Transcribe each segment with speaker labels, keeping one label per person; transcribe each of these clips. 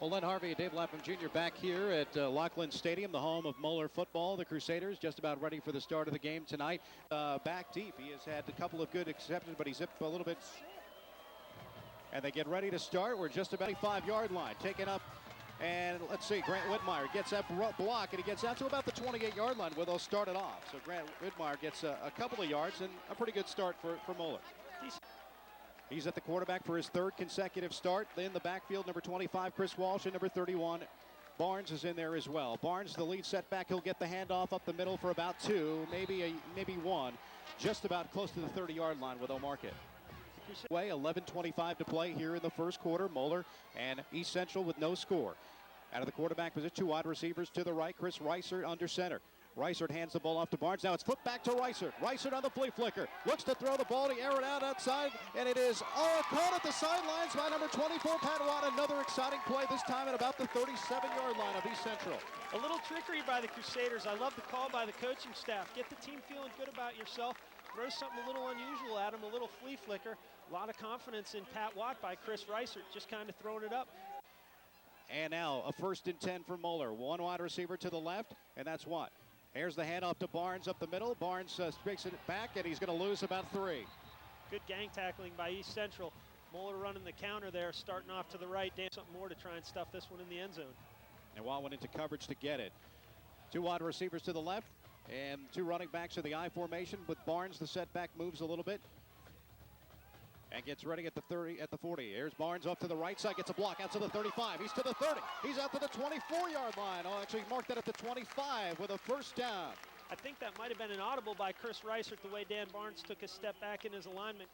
Speaker 1: Well, Len Harvey and Dave Lapham Jr. back here at Lockland Stadium, the home of Moeller football. The Crusaders just about ready for the start of the game tonight. Back deep. He has had a couple of good acceptances, but he's up a little bit. And they get ready to start. We're just about the 5-yard line. Taken up, and let's see, Grant Whitmire gets that block, and he gets out to about the 28-yard line where they'll start it off. So Grant Whitmire gets a couple of yards and a pretty good start for Moeller. He's at the quarterback for his third consecutive start. In the backfield, number 25, Chris Walsh, and number 31, Barnes is in there as well. Barnes, the lead setback. He'll get the handoff up the middle for about 2, maybe one, just about close to the 30-yard line where they'll mark it. 11:25 to play here in the first quarter. Moeller and East Central with no score. Out of the quarterback position, 2 wide receivers to the right. Chris Reisert under center. Reisert hands the ball off to Barnes. Now it's flipped back to Reisert. Reisert on the flea flicker. Looks to throw the ball. He air it out outside, and it is caught at the sidelines by number 24, Pat Watt. Another exciting play, this time at about the 37-yard line of East Central.
Speaker 2: A little trickery by the Crusaders. I love the call by the coaching staff. Get the team feeling good about yourself. Throw something a little unusual at him, a little flea flicker. A lot of confidence in Pat Watt by Chris Reisert, just kind of throwing it up.
Speaker 1: And now a 1st and 10 for Moeller. 1 wide receiver to the left, and that's Watt. Here's the handoff to Barnes up the middle. Barnes breaks it back, and he's going to lose about 3.
Speaker 2: Good gang tackling by East Central. Moeller running the counter there, starting off to the right. Dan, something more to try and stuff this one in the end zone.
Speaker 1: And Watt went into coverage to get it. 2 wide receivers to the left, and 2 running backs in the I formation. With Barnes, the setback moves a little bit and gets ready at the 30, at the 40. Here's Barnes off to the right side, gets a block out to the 35. He's to the 30. He's out to the 24-yard line. Oh, actually marked that at the 25 with a first down.
Speaker 2: I think that might have been an audible by Chris Reisert, the way Dan Barnes took a step back in his alignment.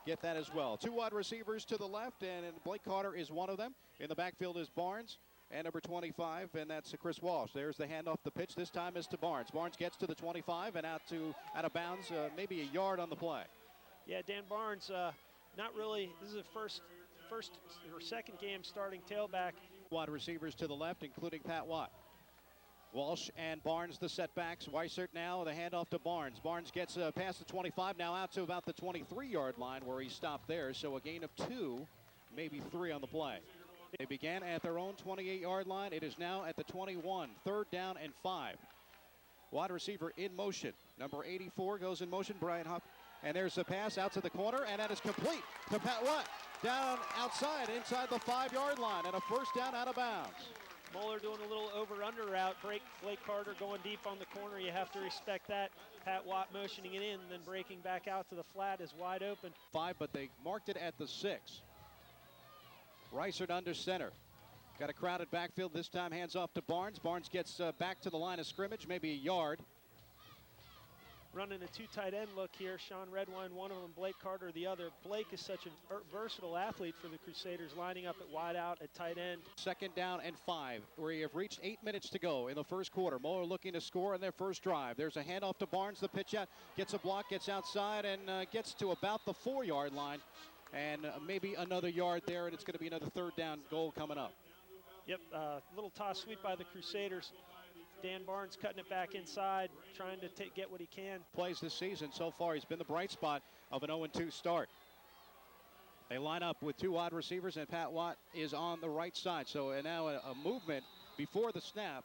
Speaker 1: Get that as well. 2 wide receivers to the left, and Blake Carter is one of them. In the backfield is Barnes and number 25, and that's Chris Walsh. There's the handoff. The pitch this time is to Barnes. Barnes gets to the 25 and out of bounds, maybe a yard on the play.
Speaker 2: Yeah, Dan Barnes, not really. This is a first or second game starting tailback.
Speaker 1: Wide receivers to the left, including Pat Watt. Walsh and Barnes, the setbacks. Weissert now, the handoff to Barnes. Barnes gets past the 25, now out to about the 23-yard line where he stopped there. So a gain of 2, maybe 3 on the play. They began at their own 28-yard line. It is now at the 21, 3rd down and 5. Wide receiver in motion. Number 84 goes in motion, Brian Huff. And there's a pass out to the corner, and that is complete to Pat Watt. Down outside, inside the 5-yard line, and a first down out of bounds.
Speaker 2: Moeller doing a little over-under route. Blake Carter going deep on the corner. You have to respect that. Pat Watt motioning it in, then breaking back out to the flat is wide open.
Speaker 1: 5, but they marked it at the 6. Reisert under center. Got a crowded backfield. This time hands off to Barnes. Barnes gets back to the line of scrimmage, maybe a yard.
Speaker 2: Running a 2 tight end look here. Sean Redwine, one of them, Blake Carter, the other. Blake is such a versatile athlete for the Crusaders, lining up at wide out at tight end. 2nd
Speaker 1: down and 5, where you have reached 8 minutes to go in the first quarter. Moeller looking to score in their first drive. There's a handoff to Barnes, the pitch out, gets a block, gets outside, and gets to about the 4-yard line. And maybe another yard there, and it's going to be another 3rd down goal coming up.
Speaker 2: Yep, little toss sweep by the Crusaders. Dan Barnes cutting it back inside, trying to get what he can.
Speaker 1: Plays this season so far. He's been the bright spot of an 0-2 start. They line up with 2 wide receivers, and Pat Watt is on the right side. So now a movement before the snap,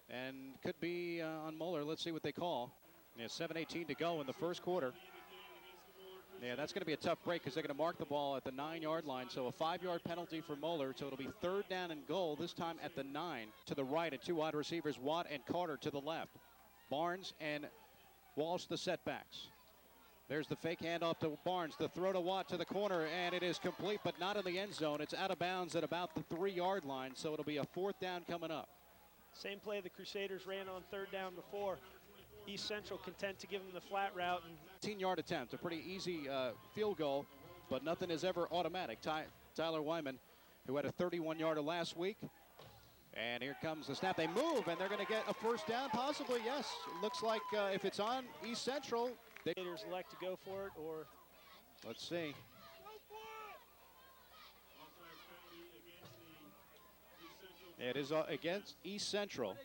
Speaker 1: and could be on Moeller. Let's see what they call. Yeah, 7:18 to go in the first quarter. Yeah, that's going to be a tough break because they're going to mark the ball at the 9-yard line. So a 5-yard penalty for Moeller. So it'll be 3rd down and goal, this time at the 9 to the right, and 2 wide receivers, Watt and Carter, to the left. Barnes and Walsh, the setbacks. There's the fake handoff to Barnes. The throw to Watt to the corner, and it is complete, but not in the end zone. It's out of bounds at about the 3-yard line, so it'll be a 4th down coming up.
Speaker 2: Same play the Crusaders ran on 3rd down before. East Central content to give them the flat route.
Speaker 1: 18-yard attempt, a pretty easy field goal, but nothing is ever automatic. Tyler Wyman, who had a 31-yarder last week. And here comes the snap. They move, and they're going to get a first down, possibly, yes. It looks like if it's on East Central,
Speaker 2: they elect to go for it, or...
Speaker 1: Let's see. It is against East Central.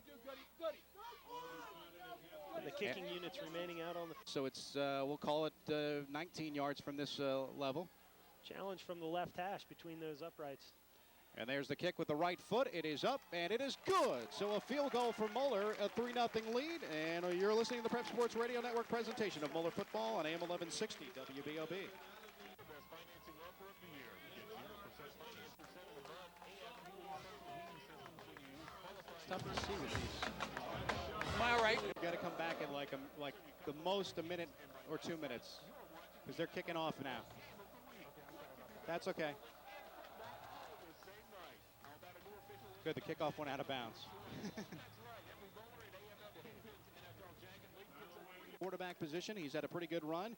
Speaker 2: And the kicking unit's remaining out on the...
Speaker 1: So it's, we'll call it 19 yards from this level.
Speaker 2: Challenge from the left hash between those uprights.
Speaker 1: And there's the kick with the right foot. It is up, and it is good. So a field goal for Moeller, a 3-0 lead. And you're listening to the Prep Sports Radio Network presentation of Moeller football on AM 1160 WBOB. It's tough to see with these.
Speaker 3: Am I all right?
Speaker 1: You've got to come back in like the most a minute or 2 minutes because they're kicking off now. That's okay. Good, the kickoff went out of bounds. Quarterback position, he's had a pretty good run.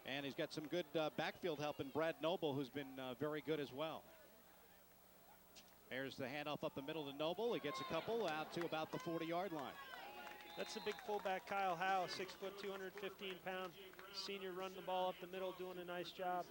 Speaker 1: And he's got some good backfield help in Brad Noble, who's been very good as well. There's the handoff up the middle to Noble. He gets a couple out to about the 40-yard line.
Speaker 2: That's the big fullback, Kyle Howe, 6 foot, 215-pound senior, running the ball up the middle, doing a nice job.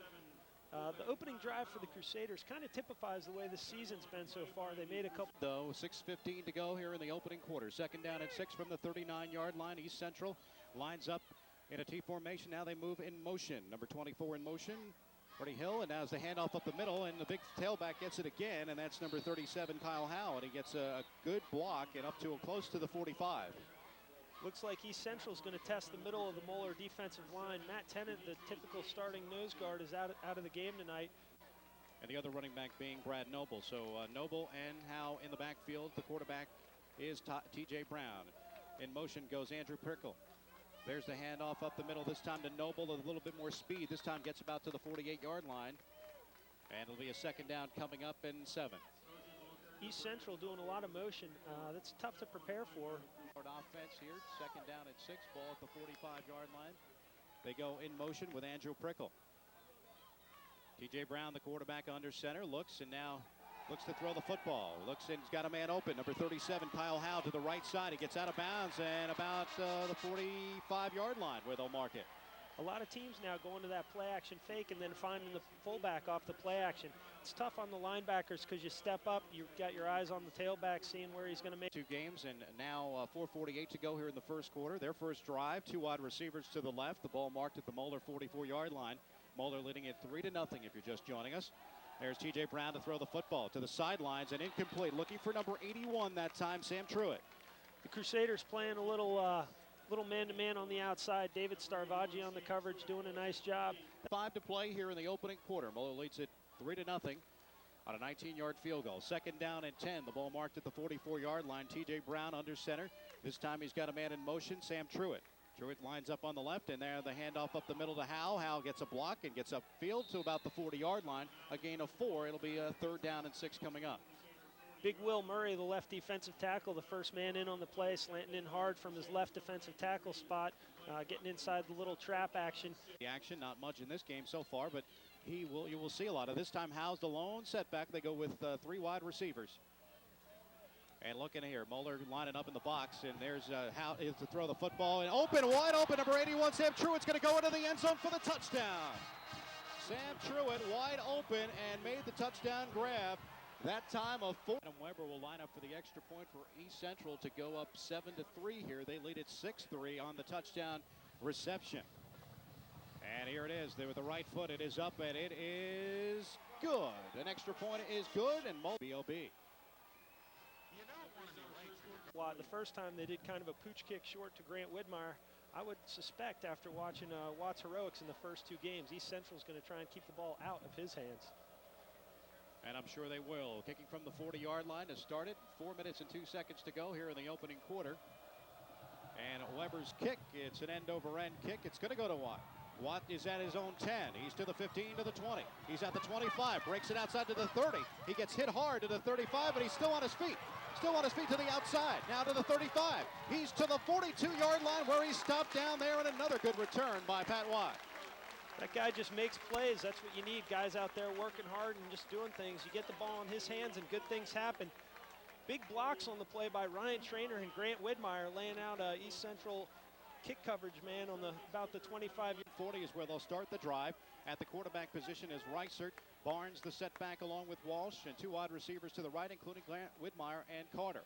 Speaker 2: The opening drive for the Crusaders kind of typifies the way the season's been so far. They made a couple.
Speaker 1: Though 6:15 to go here in the opening quarter. Second down and 6 from the 39-yard line. East Central lines up in a T formation. Now they move in motion. Number 24 in motion, Freddie Hill, and now as the handoff up the middle, and the big tailback gets it again, and that's number 37, Kyle Howe, and he gets a good block and up to close to the 45.
Speaker 2: Looks like East Central is going to test the middle of the Moeller defensive line. Matt Tennant, the typical starting nose guard, is out of the game tonight.
Speaker 1: And the other running back being Brad Noble. So Noble and Howe in the backfield. The quarterback is T.J. Brown. In motion goes Andrew Prickle. There's the handoff up the middle, this time to Noble, a little bit more speed. This time gets about to the 48-yard line. And it'll be a second down coming up in 7.
Speaker 2: East Central doing a lot of motion. That's tough to prepare for.
Speaker 1: Offense here, second down at 6, ball at the 45-yard line. They go in motion with Andrew Prickle. T.J. Brown, the quarterback, under center, looks and now looks to throw the football. Looks and he's got a man open. Number 37, Kyle Howe, to the right side. He gets out of bounds and about the 45-yard line where they'll mark it.
Speaker 2: A lot of teams now going to that play action fake and then finding the fullback off the play action. It's tough on the linebackers because you step up, you've got your eyes on the tailback, seeing where he's going to make. 2 games and now 4:48 to go here in the first quarter. Their first drive, 2 wide receivers to the left. The ball marked at the Moeller 44-yard line. Moeller leading it 3-0 if you're just joining us. There's T.J. Brown to throw the football to the sidelines and incomplete. Looking for number 81 that time, Sam Truitt. The Crusaders playing a little man-to-man on the outside. David Starvaggi on the coverage, doing a nice job.
Speaker 1: 5 to play here in the opening quarter. Moeller leads it 3-0 on a 19-yard field goal. Second down and 10. The ball marked at the 44-yard line. T.J. Brown under center. This time he's got a man in motion, Sam Truitt. Truitt lines up on the left, and there the handoff up the middle to Howe. Howe gets a block and gets upfield to about the 40-yard line. A gain of 4. It'll be a 3rd down and 6 coming up.
Speaker 2: Big Will Murray, the left defensive tackle, the first man in on the play, slanting in hard from his left defensive tackle spot, getting inside the little trap action.
Speaker 1: The action, not much in this game so far, but you will see a lot of this time. Howe's the lone setback. They go with 3 wide receivers. And looking here, Moeller lining up in the box, and there's Howe is to throw the football, and wide open, number 81, Sam Truitt's going to go into the end zone for the touchdown. Sam Truitt wide open and made the touchdown grab. That time of 4. Adam Weber will line up for the extra point for East Central to go up 7-3 here. They lead it 6-3 on the touchdown reception. And here it is. There with the right foot. It is up and it is good. An extra point is good, and B.O.B.
Speaker 2: Well, the first time they did kind of a pooch kick short to Grant Widmeyer. I would suspect after watching Watts heroics in the first 2 games, East Central is going to try and keep the ball out of his hands.
Speaker 1: And I'm sure they will. Kicking from the 40-yard line to start it. 4 minutes and 2 seconds to go here in the opening quarter. And Weber's kick, it's an end-over-end kick. It's going to go to Watt. Watt is at his own 10. He's to the 15, to the 20. He's at the 25, breaks it outside to the 30. He gets hit hard to the 35, but he's still on his feet. Still on his feet to the outside. Now to the 35. He's to the 42-yard line where he's stopped down there, and another good return by Pat Watt.
Speaker 2: That guy just makes plays. That's what you need, guys out there working hard and just doing things. You get the ball in his hands and good things happen. Big blocks on the play by Ryan Trainer and Grant Widmeyer, laying out East Central kick coverage man on about the 25.
Speaker 1: 40 is where they'll start the drive. At the quarterback position is Reisert. Barnes the setback along with Walsh, and 2 wide receivers to the right, including Grant Widmeyer and Carter.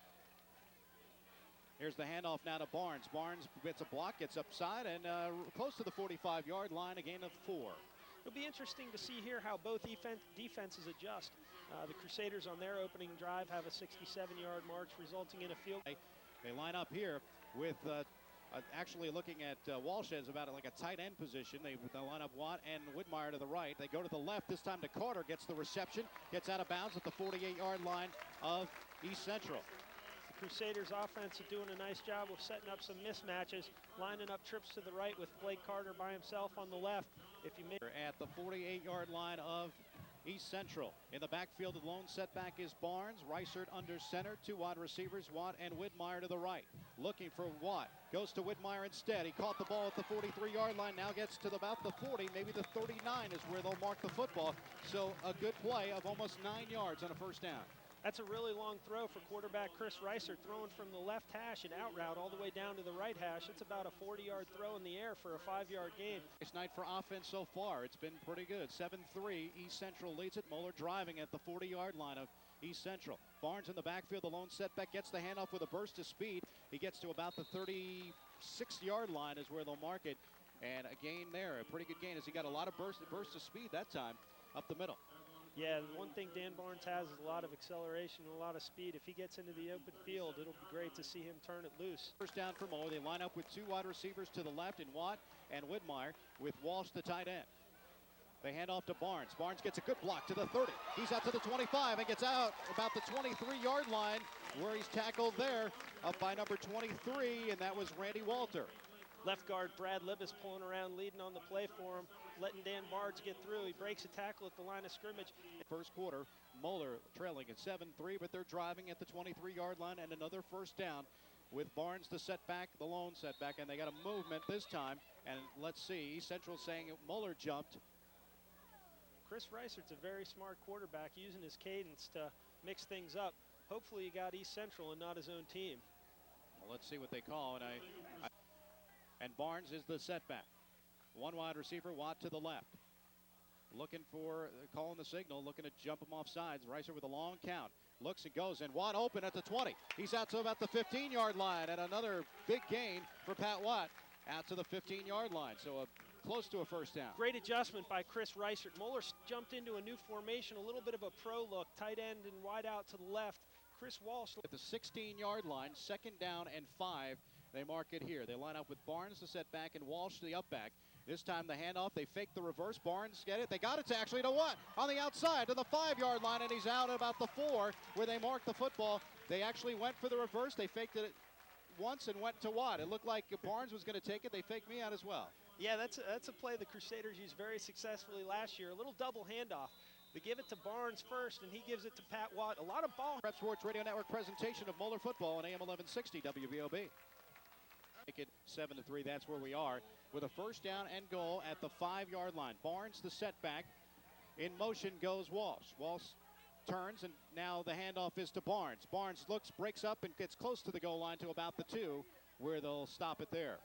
Speaker 1: Here's the handoff now to Barnes. Barnes gets a block, gets upside, and close to the 45-yard line, a gain of 4.
Speaker 2: It'll be interesting to see here how both defenses adjust. The Crusaders on their opening drive have a 67-yard march resulting in a field.
Speaker 1: They line up here with actually looking at Walsh as about like a tight end position. They line up Watt and Whitmire to the right. They go to the left. This time to Carter, gets the reception, gets out of bounds at the 48-yard line of East Central.
Speaker 2: The Crusaders offense is doing a nice job of setting up some mismatches, lining up trips to the right with Blake Carter by himself on the left. If you
Speaker 1: at the 48-yard line of East Central. In the backfield, the lone setback is Barnes. Reisert under center. Two wide receivers, Watt and Whitmire to the right. Looking for Watt. Goes to Whitmire instead. He caught the ball at the 43-yard line. Now gets to about the 40, maybe the 39 is where they'll mark the football. So a good play of almost 9 yards on a first down.
Speaker 2: That's a really long throw for quarterback Chris Reisert, throwing from the left hash and out route all the way down to the right hash. It's about a 40-yard throw in the air for a 5-yard gain.
Speaker 1: Nice night for offense so far. It's been pretty good. 7-3, East Central leads it. Moeller driving at the 40-yard line of East Central. Barnes in the backfield, the lone setback, gets the handoff with a burst of speed. He gets to about the 36-yard line is where they'll mark it. And a gain there, a pretty good gain as he got a lot of burst of speed that time up the middle.
Speaker 2: Yeah, the one thing Dan Barnes has is a lot of acceleration and a lot of speed. If he gets into the open field, it'll be great to see him turn it loose.
Speaker 1: First down for Moeller. They line up with two wide receivers to the left in Watt and Whitmire with Walsh the tight end. They hand off to Barnes. Barnes gets a good block to the 30. He's out to the 25 and gets out about the 23-yard line where he's tackled there up by number 23, and that was Randy Walter.
Speaker 2: Left guard Brad Libbis pulling around, leading on the play for him, letting Dan Barnes get through. He breaks a tackle at the line of scrimmage.
Speaker 1: First quarter, Moeller trailing at 7-3, but they're driving at the 23-yard line, and another first down with Barnes the setback, the lone setback, and they got a movement this time. And let's see, East Central saying Moeller jumped.
Speaker 2: Chris Reisert's a very smart quarterback, using his cadence to mix things up. Hopefully he got East Central and not his own team.
Speaker 1: Well, let's see what they call, and Barnes is the setback. One wide receiver, Watt to the left. Looking for, calling the signal, looking to jump him off sides. Reisert with a long count. Looks and goes, and Watt open at the 20. He's out to about the 15-yard line, and another big gain for Pat Watt out to the 15-yard line. So close to a first down.
Speaker 2: Great adjustment by Chris Reisert. Moeller jumped into a new formation, a little bit of a pro look, tight end and wide out to the left. Chris Walsh
Speaker 1: at the 16-yard line, second down and 5. They mark it here. They line up with Barnes the setback and Walsh the upback. This time the handoff, they fake the reverse. Barnes get it. They got it to actually to what? On the outside to the 5-yard line, and he's out at about the 4 where they mark the football. They actually went for the reverse. They faked it once and went to Watt. It looked like Barnes was going to take it. They faked me out as well.
Speaker 2: Yeah, that's a play the Crusaders used very successfully last year. A little double handoff. They give it to Barnes first, and he gives it to Pat Watt. A lot of ball.
Speaker 1: Prep Sports Radio Network presentation of Moeller football on AM 1160 WBOB. Make it 7-3. That's where we are with a first down and goal at the 5-yard line. Barnes the setback. In motion goes Walsh. Walsh turns, and now the handoff is to Barnes. Barnes looks, breaks up, and gets close to the goal line to about the 2, where they'll stop it there.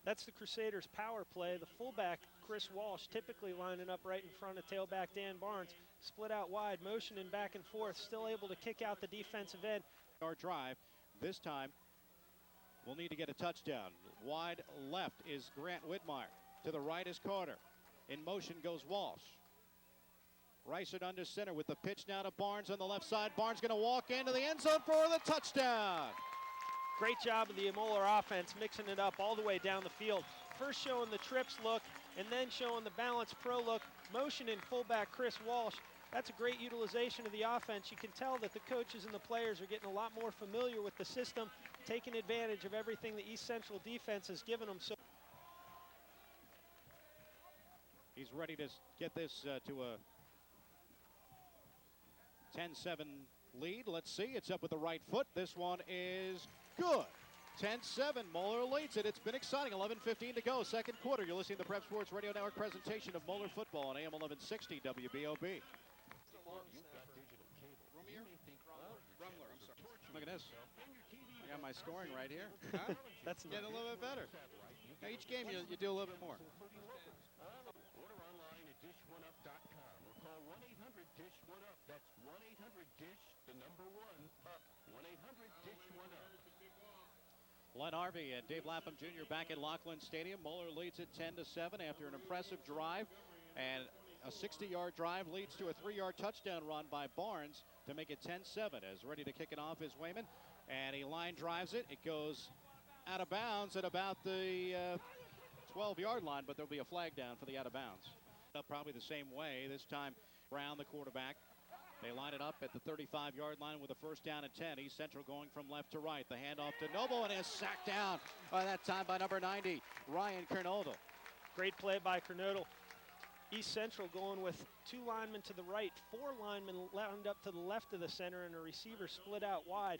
Speaker 2: That's the Crusaders' power play. The fullback, Chris Walsh, typically lining up right in front of tailback Dan Barnes. Split out wide, motioning back and forth, still able to kick out the defensive end.
Speaker 1: Our drive, this time, we'll need to get a touchdown. Wide left is Grant Whitmire. To the right is Carter. In motion goes Walsh. Reisert under center with the pitch now to Barnes on the left side. Barnes going to walk into the end zone for the touchdown.
Speaker 2: Great job of the Moeller offense, mixing it up all the way down the field. First showing the trips look, and then showing the balance pro look. Motioning fullback Chris Walsh. That's a great utilization of the offense. You can tell that the coaches and the players are getting a lot more familiar with the system, taking advantage of everything the East Central defense has given them. So
Speaker 1: he's ready to get this to a 10-7 lead. Let's see. It's up with the right foot. This one is good. 10-7. Moeller leads it. It's been exciting. 11:15 to go. Second quarter. You're listening to the Prep Sports Radio Network presentation of Moeller football on AM 1160 WBOB. Look at this. I got my scoring right here. Huh?
Speaker 2: That's
Speaker 1: getting a little bit better. Now each game you do a little bit more.
Speaker 3: Order online at dish1up.com or call 1-800-DISH-1UP. That's 1-800-DISH, the number 1 up. 1-800-DISH-1UP.
Speaker 1: Len Harvey and Dave Lapham Jr. back at Lockland Stadium. Moeller leads it 10-7 after an impressive drive. And A 60-yard drive leads to a 3-yard touchdown run by Barnes to make it 10-7. As ready to kick it off is Wayman, and he line drives it. It goes out of bounds at about the 12-yard line, but there'll be a flag down for the out of bounds. Probably the same way. This time, Brown, the quarterback. They line it up at the 35-yard line with a first down and 10. East Central going from left to right. The handoff to Noble, and is sacked down by that time by number 90, Ryan Kernodle.
Speaker 2: Great play by Kernodle. East Central going with 2 linemen to the right, 4 linemen lined up to the left of the center, and a receiver split out wide.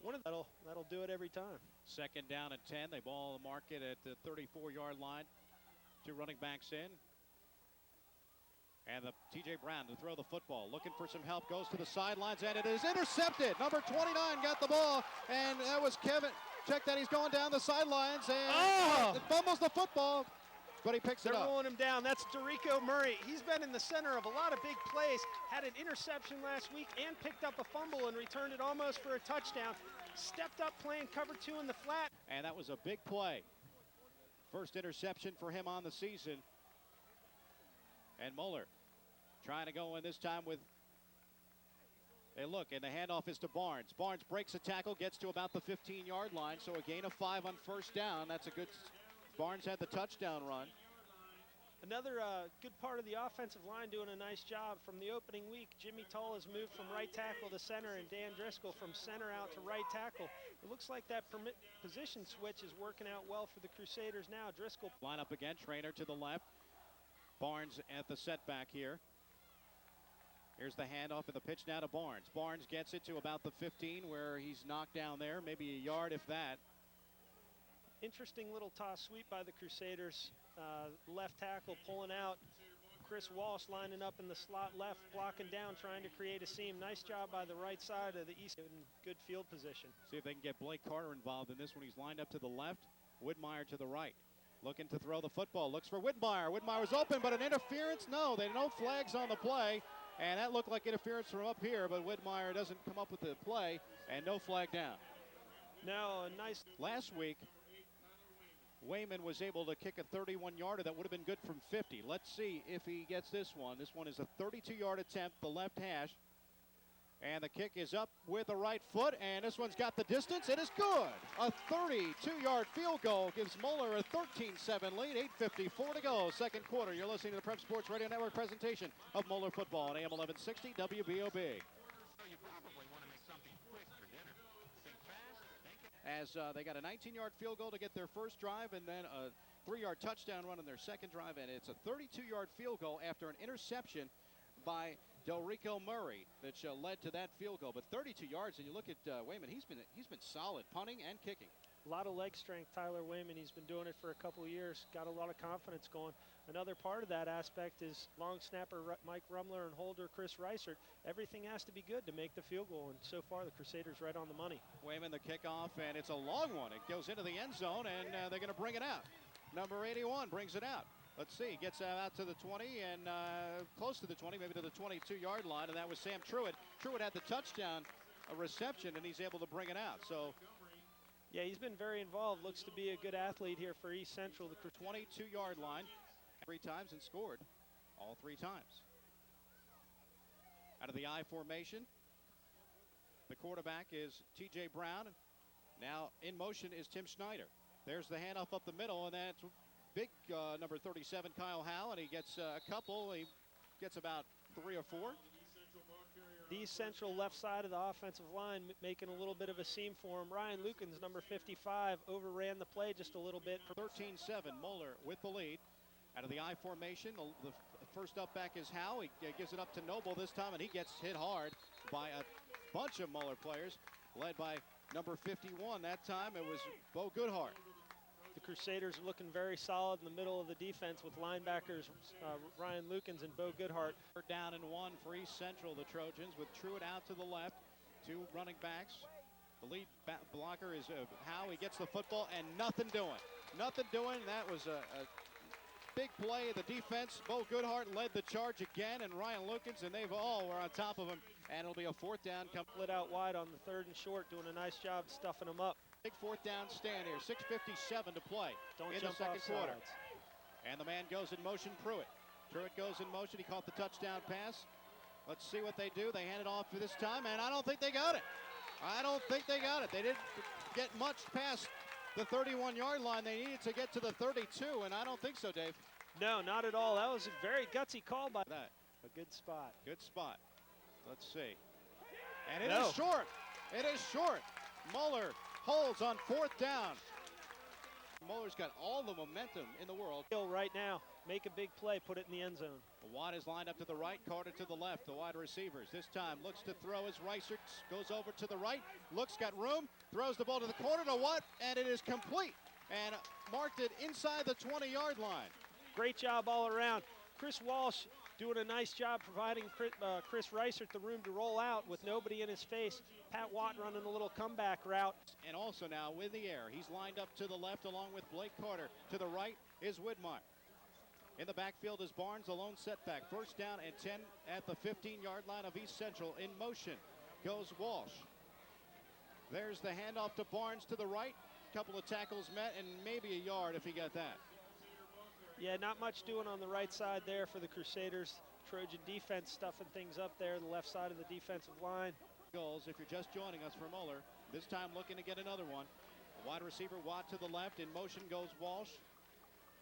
Speaker 2: One of that'll do it every time.
Speaker 1: Second down and 10. They ball the market at the 34-yard line. 2 running backs in. And the T.J. Brown to throw the football. Looking for some help. Goes to the sidelines, and it is intercepted. Number 29 got the ball, and that was Kevin. Check that. He's going down the sidelines, and fumbles the football, but he picks it up.
Speaker 2: They're rolling him down. That's Dorico Murray. He's been in the center of a lot of big plays. Had an interception last week and picked up a fumble and returned it almost for a touchdown. Stepped up playing cover 2 in the flat.
Speaker 1: And that was a big play. First interception for him on the season. And Moeller trying to go in this time with a look, and the handoff is to Barnes. Barnes breaks a tackle, gets to about the 15-yard line, so a gain of 5 on first down. That's a good. Barnes had the touchdown run.
Speaker 2: Another good part of the offensive line doing a nice job. From the opening week, Jimmy Tull has moved from right tackle to center, and Dan Driscoll from center out to right tackle. It looks like that position switch is working out well for the Crusaders now. Driscoll.
Speaker 1: Line up again, Trainer to the left. Barnes at the setback here. Here's the handoff and the pitch now to Barnes. Barnes gets it to about the 15 where he's knocked down there, maybe a yard if that.
Speaker 2: Interesting little toss sweep by the Crusaders. Left tackle pulling out. Chris Walsh lining up in the slot left, blocking down, trying to create a seam. Nice job by the right side of the East in good field position.
Speaker 1: See if they can get Blake Carter involved in this one. He's lined up to the left, Whitmire to the right. Looking to throw the football, looks for Whitmire. Whitmire's open, but an interference? No, no flags on the play. And that looked like interference from up here, but Whitmire doesn't come up with the play, and no flag down.
Speaker 2: Now, a nice.
Speaker 1: Last week, Wayman was able to kick a 31-yarder that would have been good from 50. Let's see if he gets this one. This one is a 32-yard attempt, the left hash. And the kick is up with the right foot, and this one's got the distance. It is good. A 32-yard field goal gives Moeller a 13-7 lead, 8:54 to go, second quarter. You're listening to the Prep Sports Radio Network presentation of Moeller football on AM 1160 WBOB.
Speaker 3: You probably want to make something quick for dinner. Think fast,
Speaker 1: As they got a 19-yard field goal to get their first drive, and then a 3-yard touchdown run on their second drive, and it's a 32-yard field goal after an interception by Delrico Murray that led to that field goal. But 32 yards, and you look at Wayman, he's been solid punting and kicking.
Speaker 2: A lot of leg strength, Tyler Wayman. He's been doing it for a couple of years. Got a lot of confidence going. Another part of that aspect is long snapper Mike Rumler and holder Chris Reisert. Everything has to be good to make the field goal, and so far the Crusaders right on the money.
Speaker 1: Wayman the kickoff, and it's a long one. It goes into the end zone, and they're going to bring it out. Number 81 brings it out. Let's see, gets out to the 20 and close to the 20, maybe to the 22-yard line, and that was Sam Truitt. Truitt had the touchdown reception, and he's able to bring it out. So,
Speaker 2: yeah, he's been very involved. Looks to be a good athlete here for East Central. The
Speaker 1: 22-yard line 3 times and scored all 3 times. Out of the I formation, the quarterback is T.J. Brown. Now in motion is Tim Schneider. There's the handoff up the middle, and that's big number 37, Kyle Howe, and he gets a couple. He gets about 3 or 4.
Speaker 2: The East Central left side of the offensive line making a little bit of a seam for him. Ryan Lukens, number 55, overran the play just a little bit.
Speaker 1: 13-7, Moeller with the lead. Out of the I formation, the first up back is Howe. He gives it up to Noble this time, and he gets hit hard by a bunch of Moeller players, led by number 51. That time it was Bo Goodhart.
Speaker 2: The Crusaders are looking very solid in the middle of the defense with linebackers Ryan Lukens and Bo Goodhart.
Speaker 1: Down and 1 for East Central, the Trojans, with Truitt out to the left. 2 running backs. The lead blocker is Howe. He gets the football and nothing doing. Nothing doing. That was a big play of the defense. Bo Goodhart led the charge again, and Ryan Lukens, and they've all were on top of him. And it'll be a 4th down.
Speaker 2: Lit out wide on the 3rd and short, doing a nice job stuffing them up.
Speaker 1: Big 4th down stand here. 6:57 to play
Speaker 2: Don't
Speaker 1: in
Speaker 2: jump
Speaker 1: the second
Speaker 2: off
Speaker 1: quarter.
Speaker 2: sides.
Speaker 1: And the man goes in motion, Pruitt. Truitt goes in motion. He caught the touchdown pass. Let's see what they do. They hand it off for this time, and I don't think they got it. I don't think they got it. They didn't get much past the 31-yard line. They needed to get to the 32, and I don't think so, Dave.
Speaker 2: No, not at all. That was a very gutsy call by
Speaker 1: that.
Speaker 2: A good spot.
Speaker 1: Good spot. Let's see. And it is short. It is short. Moeller holds on 4th down. Moeller's got all the momentum in the world.
Speaker 2: Right now, make a big play, put it in the end zone.
Speaker 1: Watt is lined up to the right, Carter to the left, the wide receivers. This time looks to throw as Reichert goes over to the right, looks, got room, throws the ball to the corner to Watt, and it is complete. And marked it inside the 20-yard line.
Speaker 2: Great job all around. Chris Walsh doing a nice job providing Chris Reichert the room to roll out with nobody in his face. Pat Watt running a little comeback route.
Speaker 1: And also now with the air, he's lined up to the left along with Blake Carter. To the right is Widmeyer. In the backfield is Barnes, a lone setback. 1st down and 10 at the 15-yard line of East Central. In motion goes Walsh. There's the handoff to Barnes to the right. Couple of tackles met and maybe a yard if he got that.
Speaker 2: Yeah, not much doing on the right side there for the Crusaders. Trojan defense stuffing things up there, the left side of the defensive line.
Speaker 1: Goals if you're just joining us for Moeller. This time looking to get another one. Wide receiver Watt to the left. In motion goes Walsh.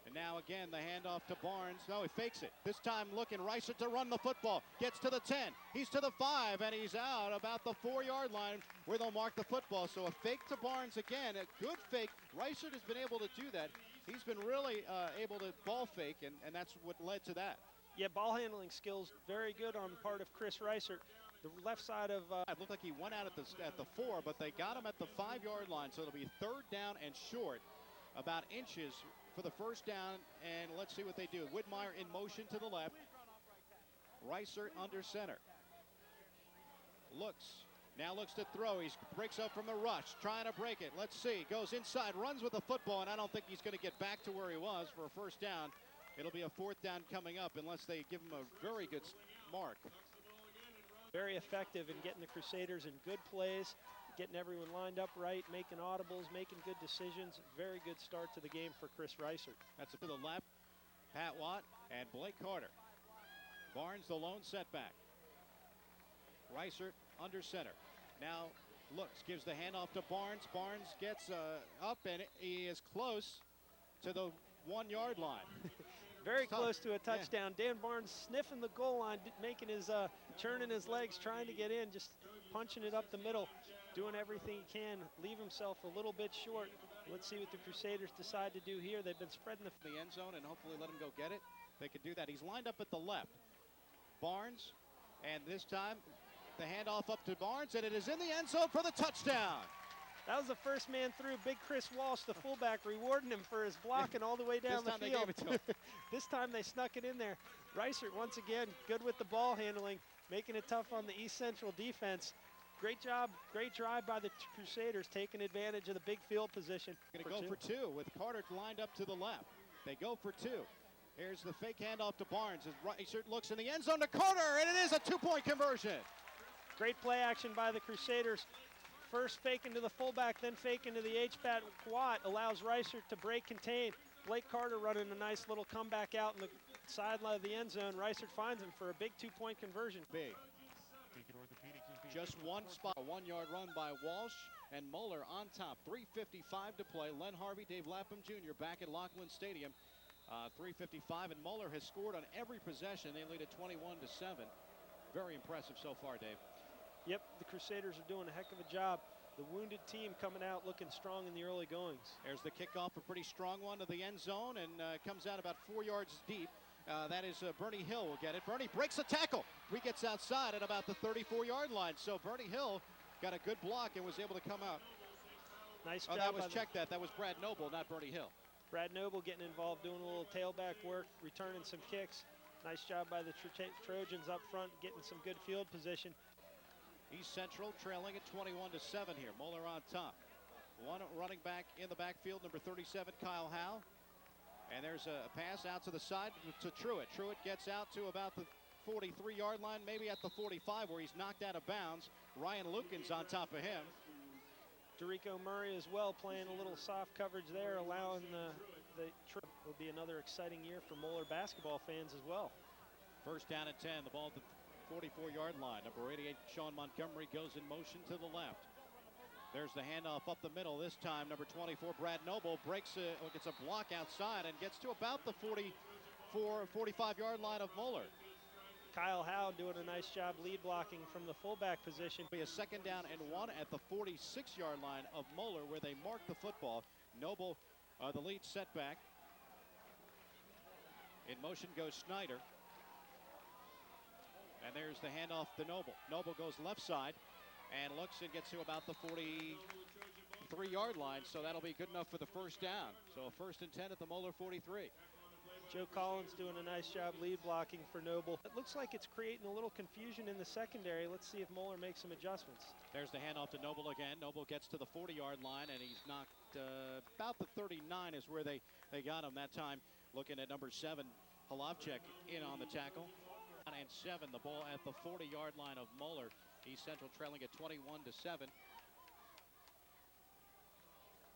Speaker 1: And now again the handoff to Barnes. No, he fakes it. This time looking Reichert to run the football. Gets to the 10. He's to the 5 and he's out about the 4-yard line where they'll mark the football. So a fake to Barnes again. A good fake. Reichert has been able to do that. He's been really able to ball fake, and that's what led to that.
Speaker 2: Yeah, ball handling skills very good on the part of Chris Reichert. The left side of
Speaker 1: it looked like he went out at the 4, but they got him at the 5-yard line, so it'll be 3rd down and short, about inches for the 1st down. And let's see what they do. Widmeyer in motion to the left. Reichert under center. Now looks to throw. He breaks up from the rush, trying to break it. Let's see. Goes inside, runs with the football, and I don't think he's going to get back to where he was for a 1st down. It'll be a 4th down coming up unless they give him a very good mark.
Speaker 2: Very effective in getting the Crusaders in good plays, getting everyone lined up right, making audibles, making good decisions. Very good start to the game for Chris Reichert.
Speaker 1: That's to the left. Pat Watt and Blake Carter. Barnes the lone setback. Reichert under center. Now looks, gives the handoff to Barnes. Barnes gets up and he is close to the 1-yard line.
Speaker 2: Very close to a touchdown. Yeah. Dan Barnes sniffing the goal line, making his, churning his legs, trying to get in, just punching it up the middle, doing everything he can, leave himself a little bit short. Let's see what the Crusaders decide to do here. They've been spreading the
Speaker 1: end zone and hopefully let him go get it. They could do that. He's lined up at the left. Barnes, and this time the handoff up to Barnes, and it is in the end zone for the touchdown.
Speaker 2: That was the first man through. Big Chris Walsh, the fullback, rewarding him for his blocking all the way down the field.
Speaker 1: This time they gave it to him.
Speaker 2: This time they snuck it in there. Reichert, once again, good with the ball handling, making it tough on the East Central defense. Great job, great drive by the Crusaders, taking advantage of the big field position.
Speaker 1: Going to go for 2 with Carter lined up to the left. They go for 2. Here's the fake handoff to Barnes. As Reichert looks in the end zone to Carter, and it is a 2-point conversion.
Speaker 2: Great play action by the Crusaders. First fake into the fullback, then fake into the H-Bat. Watt allows Reichert to break contain. Blake Carter running a nice little comeback out in the sideline of the end zone. Reichert finds him for a big 2-point conversion.
Speaker 1: Big. Just one spot, a 1-yard run by Walsh and Moeller on top. 3:55 to play. Len Harvey, Dave Lapham Jr. back at Lockland Stadium. 3:55, and Moeller has scored on every possession. They lead at 21-7. Very impressive so far, Dave.
Speaker 2: Yep, the Crusaders are doing a heck of a job. The wounded team coming out looking strong in the early goings.
Speaker 1: There's the kickoff, a pretty strong one to the end zone, and comes out about 4 yards deep. That is Bernie Hill will get it. Bernie breaks a tackle. He gets outside at about the 34-yard line. So Bernie Hill got a good block and was able to come out.
Speaker 2: Nice job.
Speaker 1: That was That was Brad Noble, not Bernie Hill.
Speaker 2: Brad Noble getting involved, doing a little tailback work, returning some kicks. Nice job by the Trojans up front, getting some good field position.
Speaker 1: East Central trailing at 21-7 here. Moeller on top. One running back in the backfield, number 37, Kyle Howe. And there's a pass out to the side to Truitt. Truitt gets out to about the 43-yard line, maybe at the 45, where he's knocked out of bounds. Ryan Lukens on top of him.
Speaker 2: Derico Murray as well, playing a little soft coverage there, allowing the trip will be another exciting year for Moeller basketball fans as well.
Speaker 1: First down and 10. The ball at the 44-yard line. Number 88, Sean Montgomery, goes in motion to the left. There's the handoff up the middle. This time, number 24, Brad Noble, gets a block outside and gets to about the 45-yard line of Moeller.
Speaker 2: Kyle Howe doing a nice job lead blocking from the fullback position.
Speaker 1: Be a second down and 1 at the 46-yard line of Moeller, where they mark the football. Noble, the lead setback. In motion goes Snyder. And there's the handoff to Noble. Noble goes left side and looks and gets to about the 43-yard line, so that'll be good enough for the first down. So a first and 10 at the Moeller 43.
Speaker 2: Joe Collins doing a nice job lead blocking for Noble. It looks like it's creating a little confusion in the secondary. Let's see if Moeller makes some adjustments.
Speaker 1: There's the handoff to Noble again. Noble gets to the 40-yard line, and he's knocked about the 39 is where they got him that time. Looking at number 7, Halavchek in on the tackle. And 7, the ball at the 40-yard line of Moeller. East Central trailing at 21-7.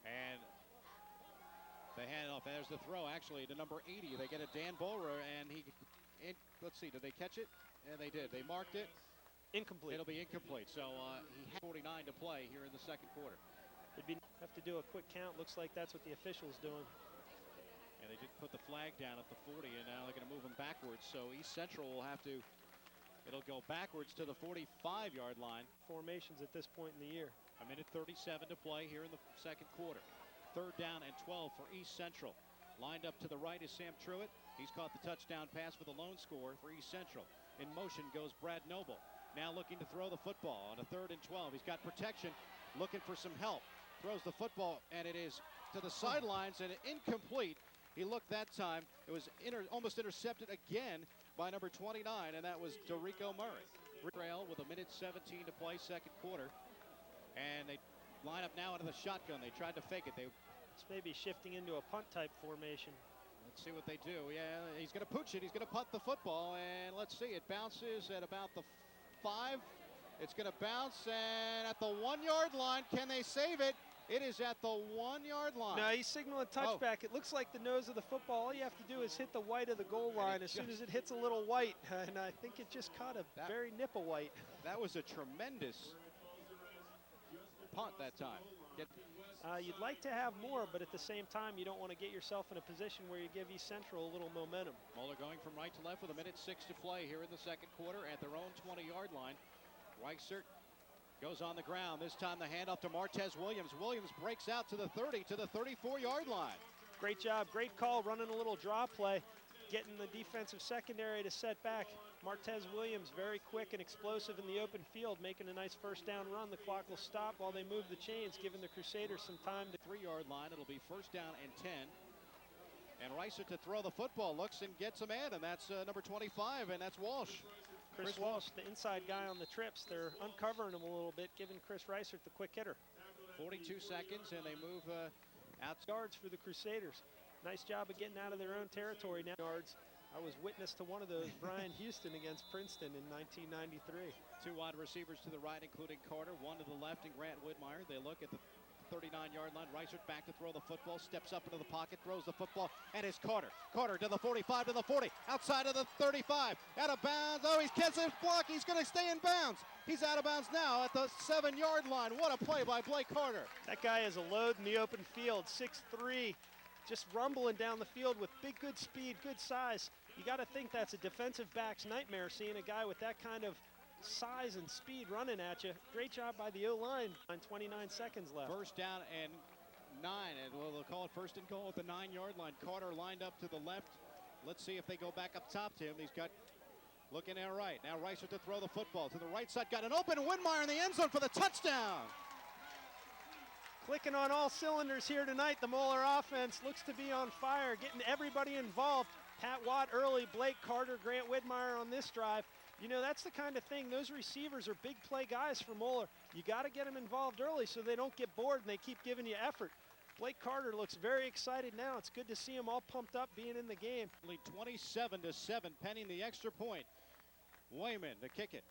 Speaker 1: And the handoff, there's the throw actually to number 80. They get a Dan Bowler, and let's see, did they catch it? Yeah, they did. They marked it.
Speaker 2: Incomplete.
Speaker 1: It'll be incomplete. So he had 49 to play here in the second quarter.
Speaker 2: Have to do a quick count. Looks like that's what the official's doing.
Speaker 1: And they did put the flag down at the 40, and now they're going to move him backwards. So East Central will have to, it'll go backwards to the 45-yard line.
Speaker 2: Formations at this point in the year.
Speaker 1: A minute 37 to play here in the second quarter. Third down and 12 for East Central. Lined up to the right is Sam Truitt. He's caught the touchdown pass for the lone score for East Central. In motion goes Brad Noble. Now looking to throw the football on a 3rd and 12. He's got protection, looking for some help. Throws the football, and it is to the sidelines and incomplete. He looked that time. It was almost intercepted again by number 29, and that was Dorico Murray. Trail with a minute 17 to play, second quarter. And they line up now into the shotgun. They tried to fake it.
Speaker 2: It's maybe shifting into a punt-type formation.
Speaker 1: Let's see what they do. Yeah, he's going to pooch it. He's going to punt the football, and let's see. It bounces at about the 5. It's going to bounce, and at the 1-yard line, can they save it? It is at the 1-yard line.
Speaker 2: No, he's signaling touchback. It looks like the nose of the football. All you have to do is hit the white of the goal line as soon as it hits a little white. And I think it just caught a very nipple white.
Speaker 1: That was a tremendous punt that time.
Speaker 2: You'd like to have more, but at the same time, you don't want to get yourself in a position where you give East Central a little momentum.
Speaker 1: Moeller going from right to left with a minute 6 to play here in the second quarter at their own 20-yard line. Reichert goes on the ground. This time the handoff to Martez Williams. Williams breaks out to the 30, to the 34-yard line.
Speaker 2: Great job, great call, running a little draw play, getting the defensive secondary to set back. Martez Williams, very quick and explosive in the open field, making a nice first down run. The clock will stop while they move the chains, giving the Crusaders some time to
Speaker 1: 3-yard line. It'll be first down and 10. And Reichert to throw the football, looks and gets a man, and that's number 25, and that's Walsh.
Speaker 2: Chris Walsh, the inside guy on the trips. They're uncovering him a little bit, giving Chris Reichert the quick hitter.
Speaker 1: 42 seconds, and they move out.
Speaker 2: Yards for the Crusaders. Nice job of getting out of their own territory now. Yards. I was witness to one of those, Brian Houston against Princeton in 1993.
Speaker 1: 2 wide receivers to the right, including Carter. 1 to the left, and Grant Whitmire. They look at the 39-yard line. Reichert back to throw the football, steps up into the pocket, throws the football, and it's Carter. Carter to the 45, to the 40, outside of the 35, out of bounds. Oh, he gets his block. He's going to stay in bounds. He's out of bounds now at the 7-yard line. What a play by Blake Carter.
Speaker 2: That guy is a load in the open field, 6'3", just rumbling down the field with good speed, good size. You got to think that's a defensive back's nightmare, seeing a guy with that kind of size and speed running at you. Great job by the O-line. 29 seconds left.
Speaker 1: First down and 9, and they'll call it first and goal at the 9-yard line. Carter lined up to the left. Let's see if they go back up top to him. He's got looking at right. Now Reichert to throw the football to the right side. Got an open Whitmire in the end zone for the touchdown.
Speaker 2: Clicking on all cylinders here tonight. The Moeller offense looks to be on fire, getting everybody involved. Pat Watt early, Blake Carter, Grant Whitmire on this drive. You know, that's the kind of thing. Those receivers are big play guys for Moeller. You got to get them involved early so they don't get bored and they keep giving you effort. Blake Carter looks very excited now. It's good to see him all pumped up being in the game.
Speaker 1: Only 27-7, pending the extra point. Wayman to kick it.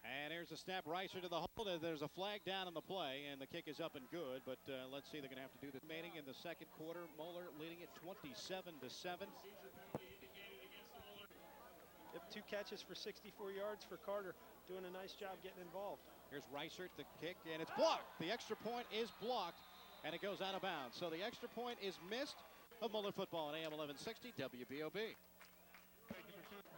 Speaker 1: And here's a snap, Reiser to the hole. There's a flag down on the play, and the kick is up and good. But let's see, they're going to have to do the remaining in the second quarter. Moeller leading it 27-7.
Speaker 2: Yep, 2 catches for 64 yards for Carter, doing a nice job getting involved.
Speaker 1: Here's Reiser, the kick, and it's blocked. The extra point is blocked, and it goes out of bounds. So the extra point is missed. Of Moeller football on AM 1160 WBOB.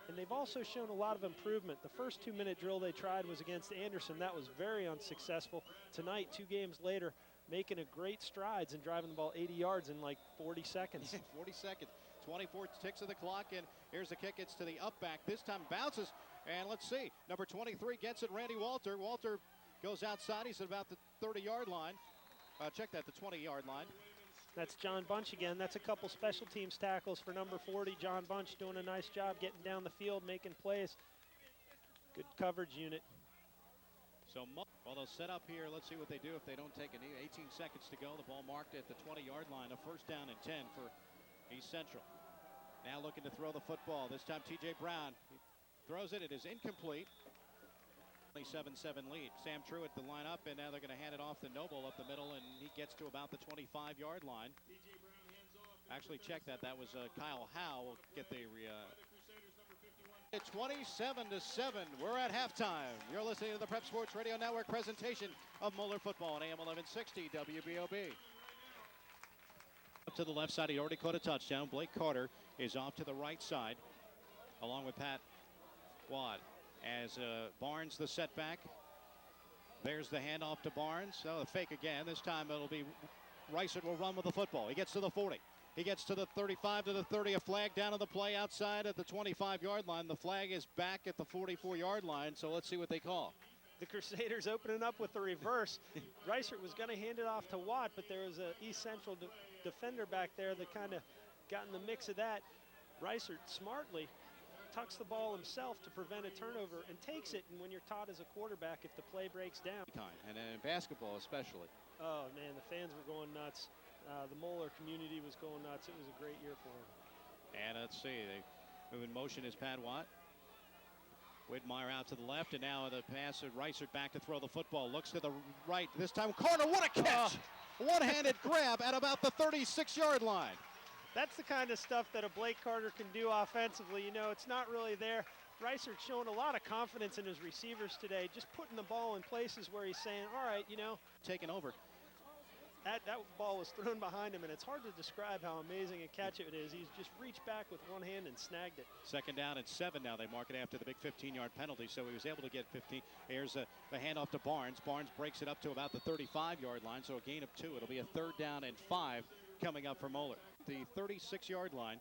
Speaker 2: And they've also shown a lot of improvement. The first 2-minute drill they tried was against Anderson. That was very unsuccessful. Tonight, 2 games later, making a great strides and driving the ball 80 yards in like 40 seconds.
Speaker 1: 40 seconds. 24 ticks of the clock, and here's the kick. It's to the up back. This time bounces, and let's see. Number 23 gets it, Randy Walter. Walter goes outside. He's at about the 30-yard line. Check that, the 20-yard line.
Speaker 2: That's John Bunch again. That's a couple special teams tackles for number 40. John Bunch doing a nice job getting down the field, making plays. Good coverage unit.
Speaker 1: So, well, they'll set up here. Let's see what they do if they don't take a knee. 18 seconds to go. The ball marked at the 20-yard line. A first down and 10 for East Central. Now looking to throw the football. This time T.J. Brown throws it. It is incomplete. 7-7 lead. Sam Truitt the line up, and now they're going to hand it off to Noble up the middle, and he gets to about the 25-yard line. Actually, check that. That was Kyle Howe. Will get the It's 27-7. We're at halftime. You're listening to the Prep Sports Radio Network presentation of Moeller football on AM 1160 WBOB. Up to the left side, he already caught a touchdown. Blake Carter is off to the right side, along with Pat Watt. As Barnes the setback. There's the handoff to Barnes. Oh, the fake again. This time it'll be Reiser will run with the football. He gets to the 40. He gets to the 35, to the 30. A flag down on the play outside at the 25-yard line. The flag is back at the 44-yard line, so let's see what they call.
Speaker 2: The Crusaders opening up with the reverse. Reiser was going to hand it off to Watt, but there was an East Central defender back there that kind of got in the mix of that. Reiser smartly tucks the ball himself to prevent a turnover and takes it. And when you're taught as a quarterback, if the play breaks down.
Speaker 1: And in basketball especially.
Speaker 2: Oh, man, the fans were going nuts. The Moeller community was going nuts. It was a great year for them.
Speaker 1: And let's see, they move in motion is Pat Watt. Widmeyer out to the left, and now the pass of Reiser back to throw the football. Looks to the right. This time Carter, what a catch! Oh. One-handed grab at about the 36-yard line.
Speaker 2: That's the kind of stuff that a Blake Carter can do offensively. You know, it's not really there. Reiser's showing a lot of confidence in his receivers today, just putting the ball in places where he's saying, all right, you know.
Speaker 1: Taking over.
Speaker 2: That ball was thrown behind him, and it's hard to describe how amazing a catch it is. He's just reached back with one hand and snagged it.
Speaker 1: Second down and 7 now. They mark it after the big 15-yard penalty, so he was able to get 15. Here's the handoff to Barnes. Barnes breaks it up to about the 35-yard line, so a gain of 2. It'll be a third down and 5 coming up for Moeller. The 36-yard line,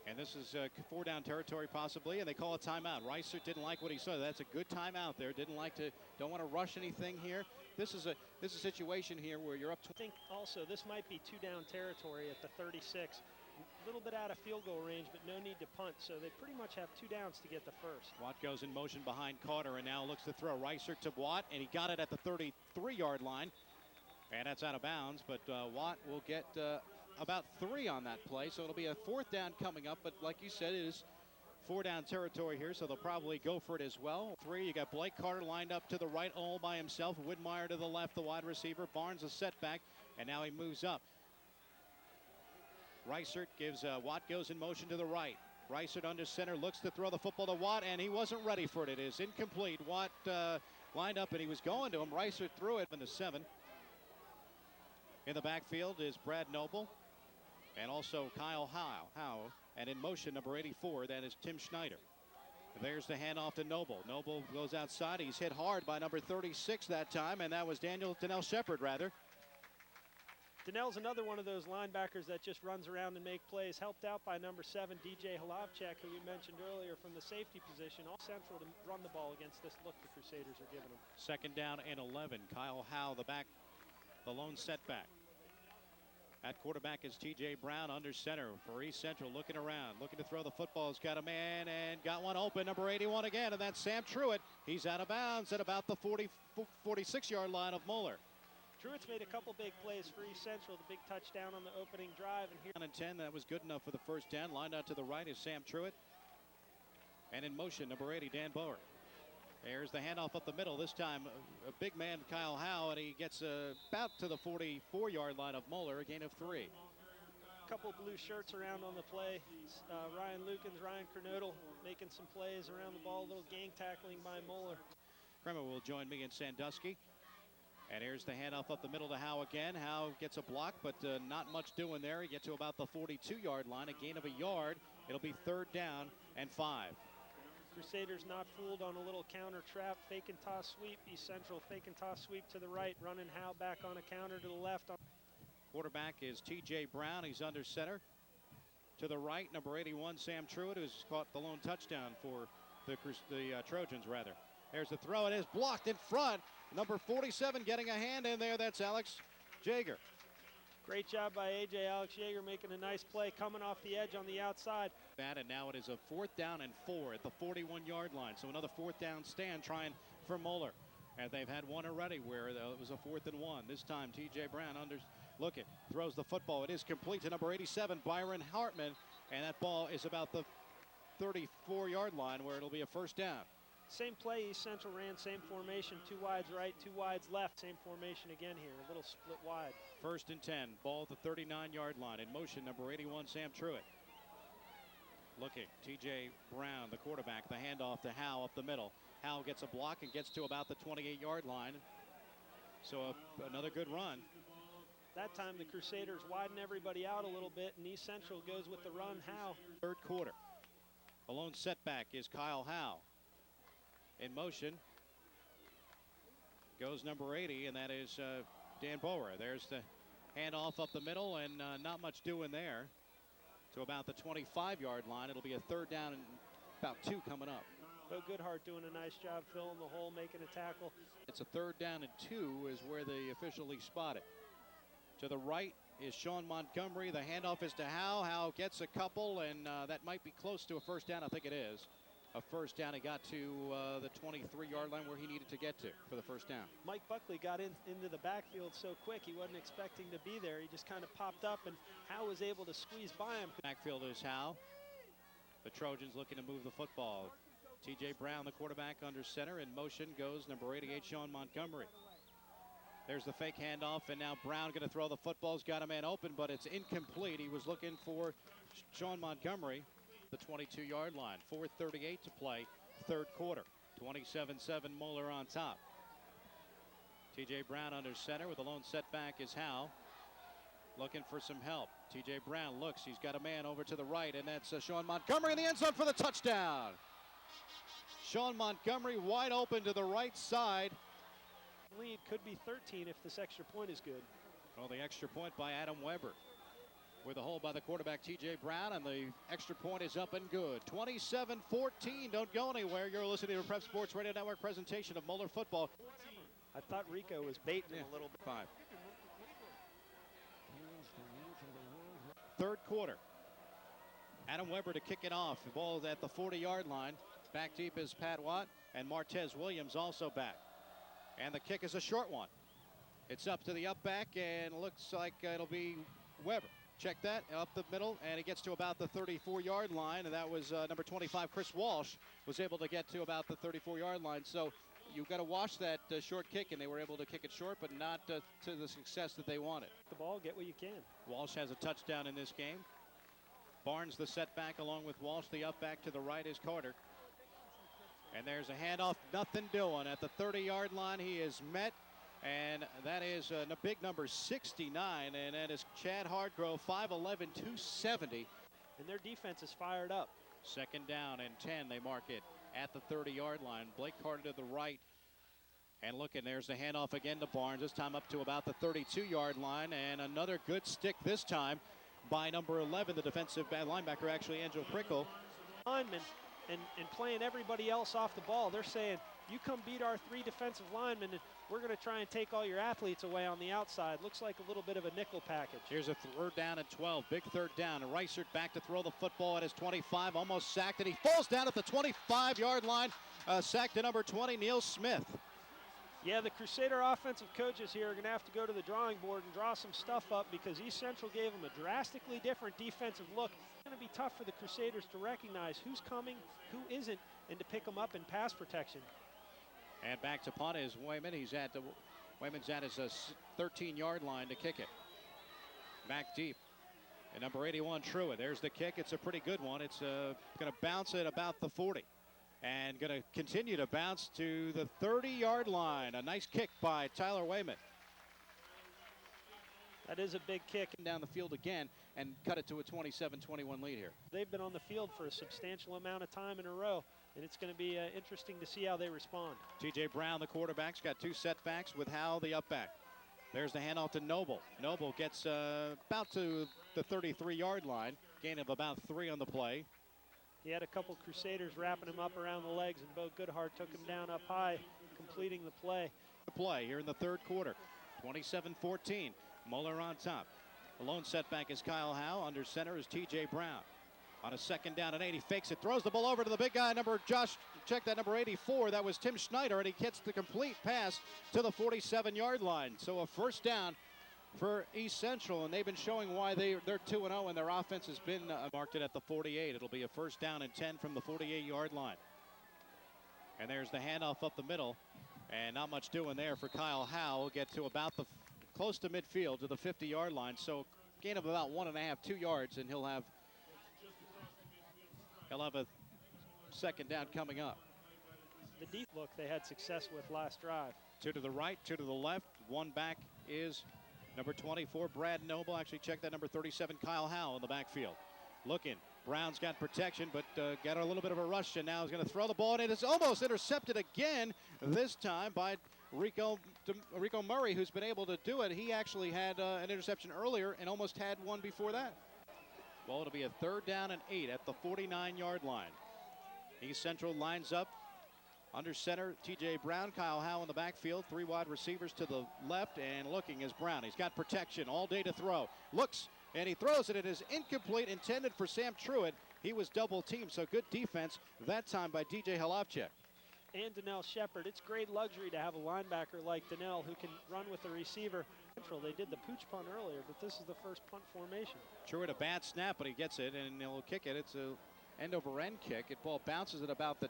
Speaker 1: and this is 4-down territory possibly, and they call a timeout. Reiser didn't like what he saw. That's a good timeout there. Don't want to rush anything here. This is a situation here where you're up to.
Speaker 2: I think also this might be 2-down territory at the 36. A little bit out of field goal range, but no need to punt, so they pretty much have 2 downs to get the first.
Speaker 1: Watt goes in motion behind Carter, and now looks to throw. Reiser to Watt, and he got it at the 33-yard line, and that's out of bounds, but Watt will get about 3 on that play, so it'll be a 4th down coming up, but like you said, it is 4-down territory here, so they'll probably go for it as well. 3, you got Blake Carter lined up to the right all by himself. Widmeyer to the left, the wide receiver. Barnes a setback, and now he moves up. Reiser gives, Watt goes in motion to the right. Reiser under center, looks to throw the football to Watt, and he wasn't ready for it. It is incomplete. Watt lined up, and he was going to him. Reiser threw it in the 7. In the backfield is Brad Noble, and also Kyle Howe. And in motion, number 84, that is Tim Schneider. There's the handoff to Noble. Noble goes outside. He's hit hard by number 36 that time, and that was Daniel Shepard, rather.
Speaker 2: Donnell's another one of those linebackers that just runs around and make plays, helped out by number 7, DJ Halavchak, who we mentioned earlier from the safety position. All central to run the ball against this look the Crusaders are giving them. Second
Speaker 1: down and 11. Kyle Howe, the lone setback. At quarterback is T.J. Brown under center for East Central, looking around, looking to throw the football. He's got a man and got one open, number 81 again, and that's Sam Truitt. He's out of bounds at about the 46-yard line of Moeller.
Speaker 2: Truitt's made a couple big plays for East Central, the big touchdown on the opening drive. And here
Speaker 1: 10, that was good enough for the first down. Lined out to the right is Sam Truitt. And in motion, number 80, Dan Bower. There's the handoff up the middle. This time, a big man, Kyle Howe, and he gets about to the 44-yard line of Moeller, a gain of 3.
Speaker 2: Couple blue shirts around on the play. Ryan Lukens, Ryan Kernodle making some plays around the ball. A little gang tackling by Moeller.
Speaker 1: Kremer will join me in Sandusky. And here's the handoff up the middle to Howe again. Howe gets a block, but not much doing there. He gets to about the 42-yard line, a gain of a yard. It'll be 3rd down and 5.
Speaker 2: Crusaders not fooled on a little counter trap. Fake and toss sweep. East Central fake and toss sweep to the right. Running Howe back on a counter to the left.
Speaker 1: Quarterback is T.J. Brown. He's under center. To the right, number 81, Sam Truitt, who's caught the lone touchdown for the Trojans, rather. There's the throw. It is blocked in front. Number 47 getting a hand in there. That's Alex Jaeger.
Speaker 2: Great job by A.J. Alex Jaeger making a nice play coming off the edge on the outside.
Speaker 1: And now it is a 4th down and 4 at the 41-yard line. So another 4th down stand trying for Moeller. And they've had one already where it was a 4th and 1. This time T.J. Brown throws the football. It is complete to number 87, Byron Hartman. And that ball is about the 34-yard line where it'll be a 1st down.
Speaker 2: Same play, East Central ran, same formation, 2 wides right, 2 wides left. Same formation again here, a little split wide.
Speaker 1: 1st and 10, ball at the 39-yard line. In motion, number 81, Sam Truitt. Looking, T.J. Brown, the quarterback, the handoff to Howe up the middle. Howe gets a block and gets to about the 28-yard line. So another good run.
Speaker 2: That time the Crusaders widen everybody out a little bit, and East Central goes with the run. Howe.
Speaker 1: 3rd quarter. The lone setback is Kyle Howe. In motion goes number 80, and that is Dan Bower. There's the handoff up the middle, and not much doing there. To about the 25-yard line. It'll be a 3rd down and about 2 coming up.
Speaker 2: Bo Goodhart doing a nice job filling the hole, making a tackle.
Speaker 1: It's a 3rd down and 2 is where they officially spot it. To the right is Sean Montgomery. The handoff is to Howe. Howe gets a couple, and that might be close to a 1st down. I think it is. A 1st down. He got to the 23-yard line where he needed to get to for the 1st down.
Speaker 2: Mike Buckley got into the backfield so quick he wasn't expecting to be there. He just kind of popped up, and Howe was able to squeeze by him.
Speaker 1: Backfield is Howe. The Trojans looking to move the football. T.J. Brown, the quarterback, under center. In motion goes number 88, Sean Montgomery. There's the fake handoff, and now Brown going to throw the football. He's got a man open, but it's incomplete. He was looking for Sean Montgomery. The 22-yard line. 4:38 to play, 3rd quarter. 27-7 Moeller on top. T.J. Brown under center with the lone setback is Howe. Looking for some help. T.J. Brown looks. He's got a man over to the right, and that's Sean Montgomery in the end zone for the touchdown. Sean Montgomery wide open to the right side.
Speaker 2: Lead could be 13 if this extra point is good.
Speaker 1: Well, the extra point by Adam Weber. With a hold by the quarterback, T.J. Brown, and the extra point is up and good. 27-14, don't go anywhere. You're listening to a Prep Sports Radio Network presentation of Moeller football.
Speaker 2: I thought Rico was baiting him a little bit.
Speaker 1: 5. 3rd quarter. Adam Weber to kick it off. The ball is at the 40-yard line. Back deep is Pat Watt, and Martez Williams also back. And the kick is a short one. It's up to the up back, and looks like it'll be Weber. Check that, up the middle, and he gets to about the 34-yard line, and that was number 25, Chris Walsh, was able to get to about the 34-yard line. So you've got to watch that short kick, and they were able to kick it short, but not to the success that they wanted.
Speaker 2: The ball, get what you can.
Speaker 1: Walsh has a touchdown in this game. Barnes the setback along with Walsh. The up back to the right is Carter. And there's a handoff, nothing doing. At the 30-yard line, he is met. And that is a big number 69, and that is Chad Hardgrove, 5'11", 270.
Speaker 2: And their defense is fired up.
Speaker 1: 2nd down and 10, they mark it at the 30-yard line. Blake Carter to the right. And look, and there's the handoff again to Barnes, this time up to about the 32-yard line. And another good stick this time by number 11, the defensive linebacker, actually, Angel Prickle.
Speaker 2: Lineman and playing everybody else off the ball. They're saying, you come beat our 3 defensive linemen, and we're going to try and take all your athletes away on the outside. Looks like a little bit of a nickel package.
Speaker 1: Here's a 3rd down and 12. Big 3rd down. And Reisert back to throw the football at his 25. Almost sacked, and he falls down at the 25-yard line. Sacked to number 20, Neil Smith.
Speaker 2: Yeah, the Crusader offensive coaches here are going to have to go to the drawing board and draw some stuff up because East Central gave them a drastically different defensive look. It's going to be tough for the Crusaders to recognize who's coming, who isn't, and to pick them up in pass protection.
Speaker 1: And back to punt is Wayman. Wayman's at his 13-yard line to kick it. Back deep. And number 81, Truitt. There's the kick. It's a pretty good one. It's going to bounce at about the 40. And going to continue to bounce to the 30-yard line. A nice kick by Tyler Wayman.
Speaker 2: That is a big kick.
Speaker 1: Down the field again and cut it to a 27-21 lead here.
Speaker 2: They've been on the field for a substantial amount of time in a row, and it's going to be interesting to see how they respond.
Speaker 1: T.J. Brown, the quarterback's got 2 setbacks with Howell, the up back. There's the handoff to Noble. Noble gets about to the 33-yard line. Gain of about 3 on the play.
Speaker 2: He had a couple Crusaders wrapping him up around the legs, and Bo Goodhart took him down up high, completing the play.
Speaker 1: The play here in the third quarter. 27-14. Moeller on top. The lone setback is Kyle Howe. Under center is T.J. Brown. On a 2nd down and 8, he fakes it, throws the ball over to the big guy, number 84. That was Tim Schneider, and he gets the complete pass to the 47-yard line. So a first down for East Central, and they've been showing why they're 2-0, and their offense has been marked it at the 48. It'll be a first down and 10 from the 48-yard line. And there's the handoff up the middle, and not much doing there for Kyle Howe. We'll get to about the close to midfield to the 50-yard line. So gain of about 1.5, 2 yards, and he'll have a second down coming up.
Speaker 2: The deep look they had success with last drive.
Speaker 1: 2 to the right, 2 to the left. 1 back is number 24, Brad Noble. Actually, check that number 37, Kyle Howe in the backfield. Looking. Brown's got protection, but got a little bit of a rush, and now he's going to throw the ball, and it is almost intercepted again, this time by Rico Murray, who's been able to do it. He actually had an interception earlier and almost had one before that. Well, it'll be a 3rd down and 8 at the 49-yard line. East Central lines up under center, T.J. Brown, Kyle Howe in the backfield, 3 wide receivers to the left, and looking is Brown. He's got protection all day to throw. Looks, and he throws it. It is incomplete, intended for Sam Truitt. He was double teamed, so good defense that time by DJ Halovchik.
Speaker 2: And Donnell Shepard. It's great luxury to have a linebacker like Donnell who can run with the receiver. They did the pooch punt earlier, but this is the first punt formation.
Speaker 1: Truitt, a bad snap, but he gets it, and he'll kick it. It's a end-over-end kick. It ball bounces at about the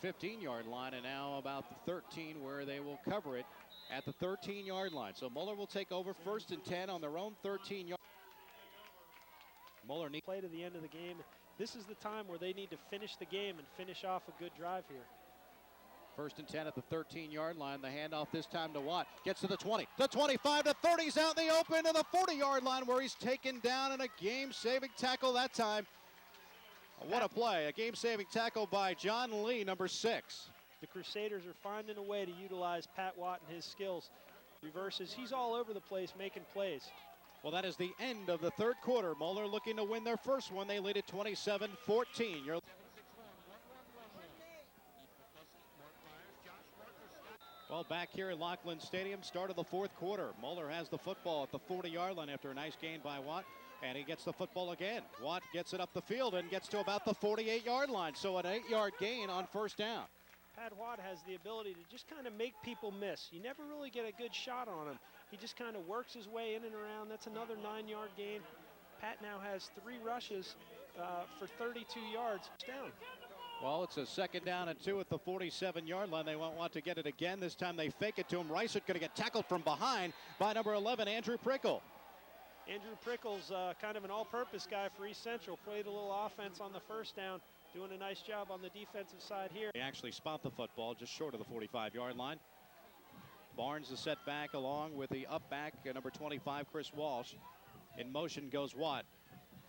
Speaker 1: 15-yard line, and now about the 13, where they will cover it at the 13-yard line. So Moeller will take over 1st and 10 on their own 13-yard. Moeller needs
Speaker 2: play to the end of the game. This is the time where they need to finish the game and finish off a good drive here.
Speaker 1: 1st and 10 at the 13-yard line. The handoff this time to Watt. Gets to the 20, the 25, to 30. He's out in the open to the 40-yard line, where he's taken down in a game-saving tackle that time. What a play. A game-saving tackle by John Lee, number 6.
Speaker 2: The Crusaders are finding a way to utilize Pat Watt and his skills. Reverses. He's all over the place making plays.
Speaker 1: Well, that is the end of the third quarter. Moeller looking to win their first one. They lead at 27-14. Well, back here at Lockland Stadium, start of the fourth quarter. Moeller has the football at the 40-yard line after a nice gain by Watt, and he gets the football again. Watt gets it up the field and gets to about the 48-yard line, so an 8-yard gain on first down.
Speaker 2: Pat Watt has the ability to just kind of make people miss. You never really get a good shot on him. He just kind of works his way in and around. That's another 9-yard gain. Pat now has 3 rushes for 32 yards. Down.
Speaker 1: Well, it's a 2nd down and 2 at the 47-yard line. They won't want to get it again. This time they fake it to him. Rice is going to get tackled from behind by number 11, Andrew Prickle.
Speaker 2: Andrew Prickle's kind of an all-purpose guy for East Central. Played a little offense on the first down. Doing a nice job on the defensive side here.
Speaker 1: They actually spot the football just short of the 45-yard line. Barnes is set back along with the up back, number 25, Chris Walsh. In motion goes Watt.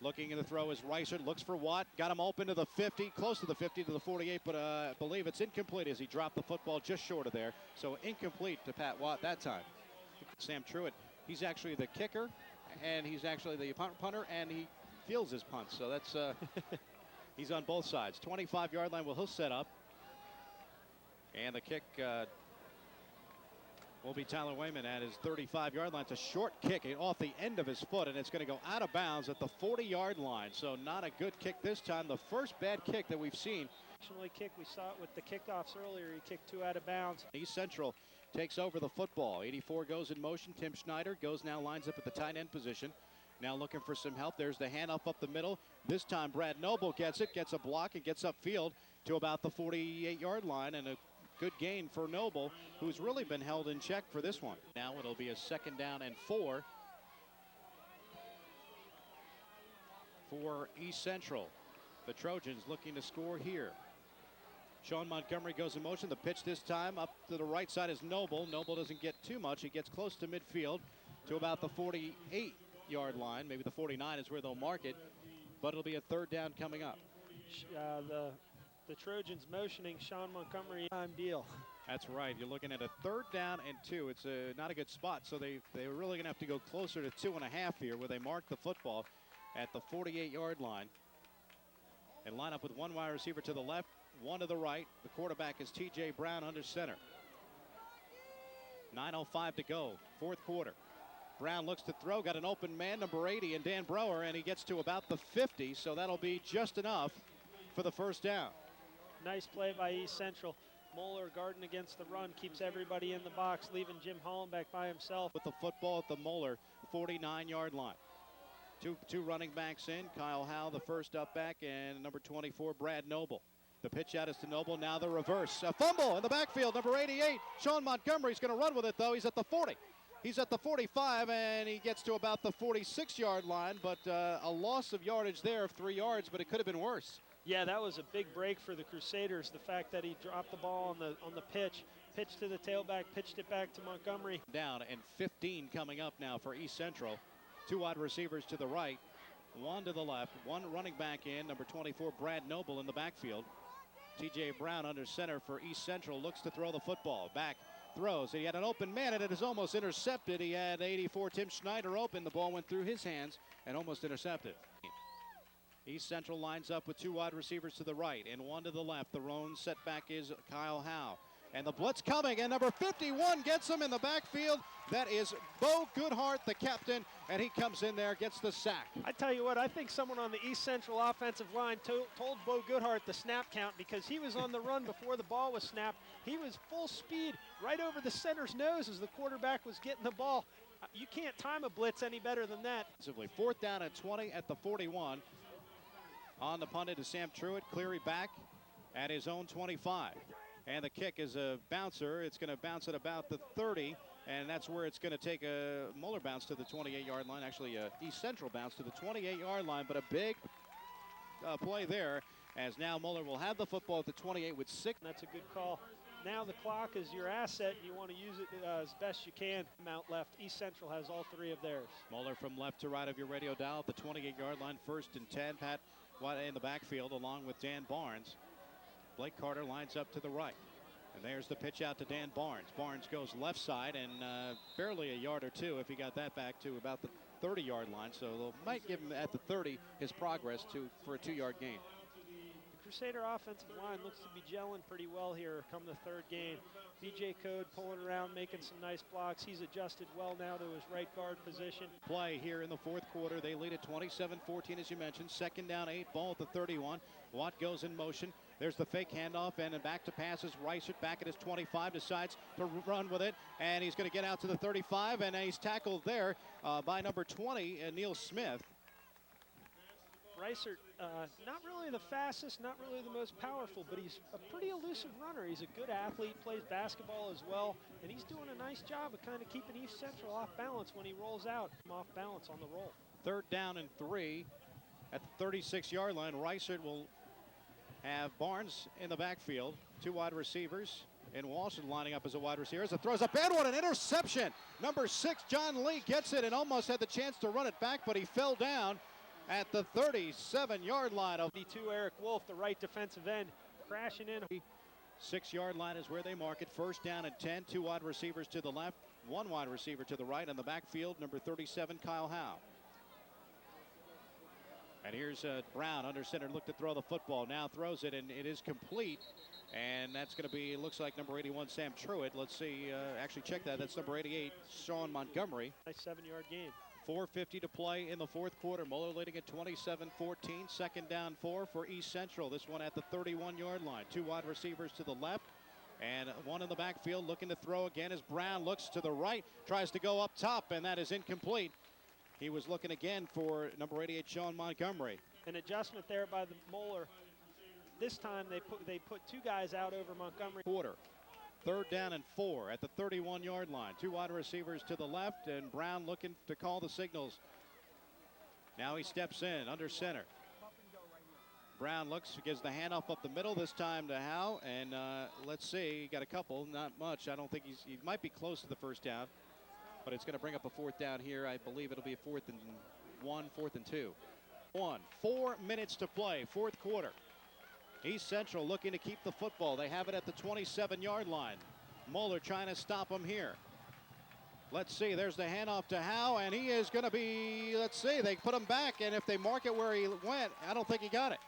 Speaker 1: Looking in the throw is Reiser, looks for Watt, got him open to the 50, close to the 50, to the 48, but I believe it's incomplete as he dropped the football just short of there. So incomplete to Pat Watt that time. Sam Truitt, he's actually the kicker, and he's actually the punter, and he fields his punts. So that's, he's on both sides. 25-yard line, well, he'll set up. And the kick will be Tyler Wayman at his 35-yard line. It's a short kick off the end of his foot, and it's going to go out of bounds at the 40-yard line. So not a good kick this time. The first bad kick that we've seen.
Speaker 2: Kick, we saw it with the kickoffs earlier. He kicked 2 out of bounds.
Speaker 1: East Central takes over the football. 84 goes in motion. Tim Schneider lines up at the tight end position. Now looking for some help. There's the handoff up the middle. This time Brad Noble gets it, gets a block, and gets upfield to about the 48-yard line, and Good gain for Noble, who's really been held in check for this one. Now it'll be a 2nd down and 4 for East Central. The Trojans looking to score here. Sean Montgomery goes in motion. The pitch this time up to the right side is Noble. Noble doesn't get too much. He gets close to midfield to about the 48-yard line. Maybe the 49 is where they'll mark it, but it'll be a 3rd down coming up.
Speaker 2: The Trojans motioning Sean Montgomery time deal.
Speaker 1: That's right. You're looking at a 3rd down and 2. It's not a good spot, so they're really going to have to go closer to 2.5 here, where they mark the football at the 48-yard line and line up with 1 wide receiver to the left, 1 to the right. The quarterback is T.J. Brown under center. 9:05 to go, 4th quarter. Brown looks to throw, got an open man, number 80, and Dan Brower, and he gets to about the 50, so that'll be just enough for the 1st down.
Speaker 2: Nice play by East Central. Moeller guarding against the run, keeps everybody in the box, leaving Jim Hollenbeck by himself.
Speaker 1: With the football at the Moeller 49-yard line. Two running backs in. Kyle Howe, the first up back, and number 24, Brad Noble. The pitch out is to Noble. Now the reverse. A fumble in the backfield. Number 88, Sean Montgomery's going to run with it, though. He's at the 40. He's at the 45, and he gets to about the 46-yard line, but a loss of yardage there of 3 yards, but it could have been worse.
Speaker 2: Yeah, that was a big break for the Crusaders. The fact that he dropped the ball on the pitch to the tailback, pitched it back to Montgomery.
Speaker 1: Down, and 15 coming up now for East Central. 2 wide receivers to the right, 1 to the left, 1 running back in, number 24, Brad Noble in the backfield. T.J. Brown under center for East Central, looks to throw the football. Back, throws, and he had an open man, and it is almost intercepted. He had 84, Tim Schneider, open. The ball went through his hands and almost intercepted. East Central lines up with 2 wide receivers to the right and 1 to the left. The lone setback is Kyle Howe. And the blitz coming, and number 51 gets him in the backfield. That is Bo Goodhart, the captain, and he comes in there, gets the sack.
Speaker 2: I tell you what, I think someone on the East Central offensive line told Bo Goodhart the snap count, because he was on the run before the ball was snapped. He was full speed right over the center's nose as the quarterback was getting the ball. You can't time a blitz any better than that.
Speaker 1: 4th down and 20 at the 41. On the punt is Sam Truitt. Cleary back at his own 25. And the kick is a bouncer. It's going to bounce at about the 30, and that's where it's going to take a Moeller bounce to the 28-yard line. Actually, East Central bounce to the 28-yard line, but a big play there, as now Moeller will have the football at the 28 with 6.
Speaker 2: That's a good call. Now the clock is your asset, and you want to use it as best you can. Mount left. East Central has all 3 of theirs.
Speaker 1: Moeller from left to right of your radio dial at the 28-yard line, 1st and 10. Pat Watt in the backfield along with Dan Barnes. Blake Carter lines up to the right. And there's the pitch out to Dan Barnes. Barnes goes left side, and barely a yard or 2 if he got that back to about the 30-yard line. So they might give him at the 30 his progress for a 2-yard gain.
Speaker 2: The Crusader offensive line looks to be gelling pretty well here come the 3rd game. BJ Code pulling around, making some nice blocks. He's adjusted well now to his right guard position.
Speaker 1: Play here in the 4th quarter. They lead at 27-14, as you mentioned. 2nd down, 8, ball at the 31. Watt goes in motion. There's the fake handoff, and back to passes. Reisert back at his 25, decides to run with it, and he's going to get out to the 35, and he's tackled there by number 20, Neil Smith.
Speaker 2: Reisert, not really the fastest, not really the most powerful, but he's a pretty elusive runner. He's a good athlete, plays basketball as well, and he's doing a nice job of kind of keeping East Central off balance when he rolls out. Off balance on the roll.
Speaker 1: 3rd down and 3 at the 36-yard line. Reisert will have Barnes in the backfield. 2 wide receivers. And Walston lining up as a wide receiver. As it throws a bad one, an interception. Number 6, John Lee, gets it and almost had the chance to run it back, but he fell down at the 37-yard line. Of
Speaker 2: the 2, Eric Wolf, the right defensive end, crashing in.
Speaker 1: 6-yard line is where they mark it. 1st down and 10. 2 wide receivers to the left, 1 wide receiver to the right. On the backfield, number 37, Kyle Howe. And here's Brown under center, look to throw the football. Now throws it, and it is complete. And that's going to be, it looks like number 81, Sam Truitt. Let's see, actually check that. That's number 88, Sean Montgomery.
Speaker 2: Nice 7-yard gain.
Speaker 1: 4:50 to play in the 4th quarter. Moeller leading at 27-14. 2nd down 4 for East Central. This one at the 31-yard line. 2 wide receivers to the left and 1 in the backfield looking to throw again as Brown looks to the right, tries to go up top, and that is incomplete. He was looking again for number 88, Sean Montgomery.
Speaker 2: An adjustment there by the Moeller. This time they put 2 guys out over Montgomery.
Speaker 1: Quarter. Third down and 4 at the 31-yard line. Two wide receivers to the left, and Brown looking to call the signals. Now he steps in under center. Brown looks, gives the handoff up the middle, this time to Howe, and let's see, he got a couple, not much. I don't think he might be close to the first down, but it's going to bring up a fourth down here. I believe it'll be a 4th and 1, 4th and 2. 4 minutes to play, fourth quarter. East Central looking to keep the football. They have it at the 27-yard line. Moeller trying to stop him here. Let's see, there's the handoff to Howe, and he is going to be, let's see, they put him back, and if they mark it where he went, I don't think he got it.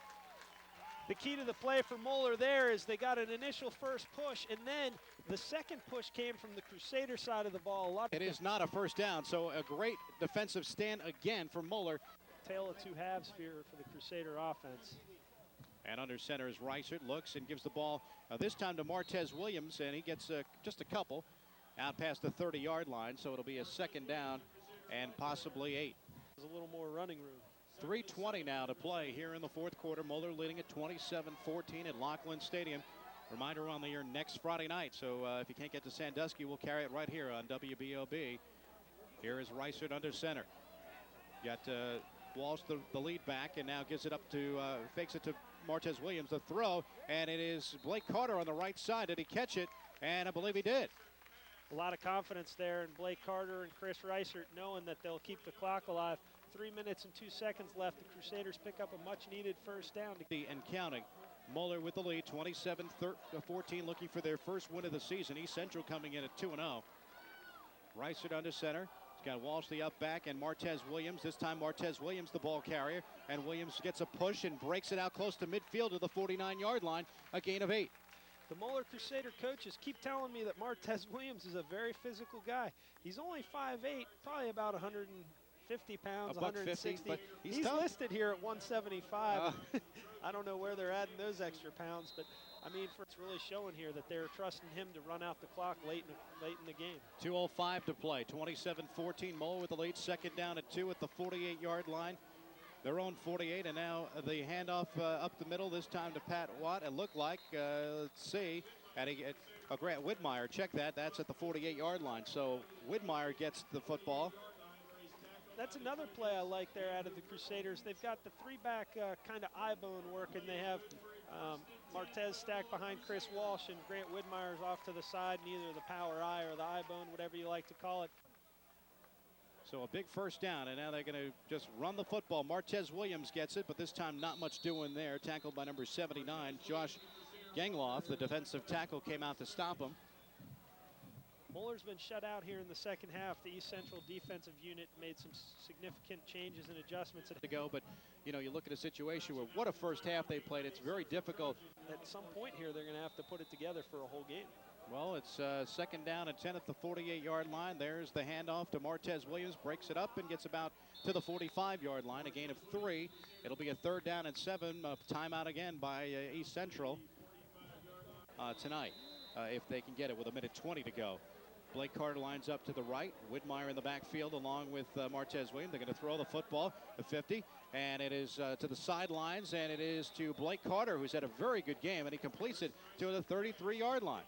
Speaker 2: The key to the play for Moeller there is they got an initial first push, and then the second push came from the Crusader side of the ball.
Speaker 1: It is not a first down, so a great defensive stand again for Moeller.
Speaker 2: Tale of two halves here for the Crusader offense.
Speaker 1: And under center is Reichert, looks and gives the ball this time to Martez Williams, and he gets just a couple out past the 30-yard line, so it'll be a second down and possibly 8.
Speaker 2: There's a little more running room.
Speaker 1: 3:20 now to play here in the fourth quarter. Moeller leading at 27-14 at Lockland Stadium. Reminder on the air next Friday night, so if you can't get to Sandusky, we'll carry it right here on WBOB. Here is Reichert under center. Got Walsh the lead back, and now gives it up to, fakes it to Martez Williams, the throw, and it is Blake Carter on the right side. Did he catch it? And I believe he did.
Speaker 2: A lot of confidence there in Blake Carter and Chris Reichert, knowing that they'll keep the clock alive. 3 minutes and 2 seconds left. The Crusaders pick up a much-needed first down.
Speaker 1: And counting. Moeller with the lead, 27-14, looking for their first win of the season. East Central coming in at 2-0. Reichert under center. He's got Walsh the up back, and Martez Williams. This time Martez Williams the ball carrier, and Williams gets a push and breaks it out close to midfield to the 49-yard line, a gain of 8.
Speaker 2: The Moeller Crusader coaches keep telling me that Martez Williams is a very physical guy. He's only 5'8", probably about 150 pounds, 160.
Speaker 1: 50, but he's
Speaker 2: listed here at 175. I don't know where they're adding those extra pounds, but I mean, it's really showing here that they're trusting him to run out the clock late in the game.
Speaker 1: 2:05 to play. 27-14. Moeller with the lead. Second down at 2 at the 48-yard line. Their own 48, and now the handoff up the middle, this time to Pat Watt. It looked like, let's see, Grant Widmeyer, check that. That's at the 48-yard line. So Widmeyer gets the football.
Speaker 2: That's another play I like there out of the Crusaders. They've got the three-back kind of eye bone work, and they have Martez stacked behind Chris Walsh, and Grant Widmeyer's off to the side, in either the power eye or the eye bone, whatever you like to call it.
Speaker 1: So a big first down, and now they're going to just run the football. Martez Williams gets it, but this time not much doing there. Tackled by number 79, Josh Gangloff. The defensive tackle came out to stop him.
Speaker 2: Moeller's been shut out here in the second half. The East Central defensive unit made some significant changes and adjustments.
Speaker 1: To go, but you know, you look at a situation where what a first half they played. It's very difficult.
Speaker 2: At some point here, they're going to have to put it together for a whole game.
Speaker 1: Well, it's second down and 10 at the 48-yard line. There's the handoff to Martez Williams. Breaks it up and gets about to the 45-yard line. A gain of 3. It'll be a third down and 7. Timeout again by East Central tonight, if they can get it with a minute 20 to go. Blake Carter lines up to the right. Widmeyer in the backfield along with Martez Williams. They're going to throw the football, the 50, and it is to the sidelines, and it is to Blake Carter, who's had a very good game, and he completes it to the 33-yard line.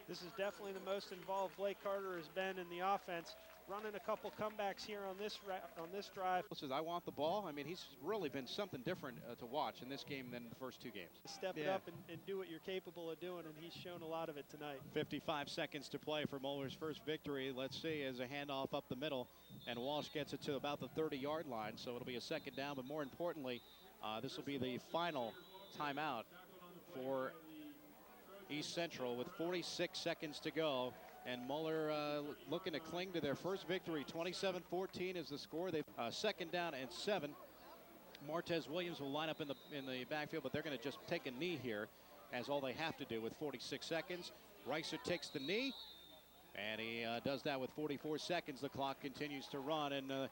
Speaker 2: This is definitely the most involved Blake Carter has been in the offense, running a couple comebacks here on this drive.
Speaker 1: Says, I want the ball. I mean, he's really been something different to watch in this game than the first two games.
Speaker 2: Step it up and do what you're capable of doing, and he's shown a lot of it tonight.
Speaker 1: 55 seconds to play for Moeller's first victory. Let's see, as a handoff up the middle, and Walsh gets it to about the 30-yard line, so it'll be a second down, but more importantly, this will be the final timeout for East Central with 46 seconds to go. And Moeller looking to cling to their first victory. 27-14 is the score. They've second down and 7. Martez Williams will line up in the backfield, but they're going to just take a knee here, as all they have to do with 46 seconds. Reichert takes the knee, and he does that with 44 seconds. The clock continues to run, and the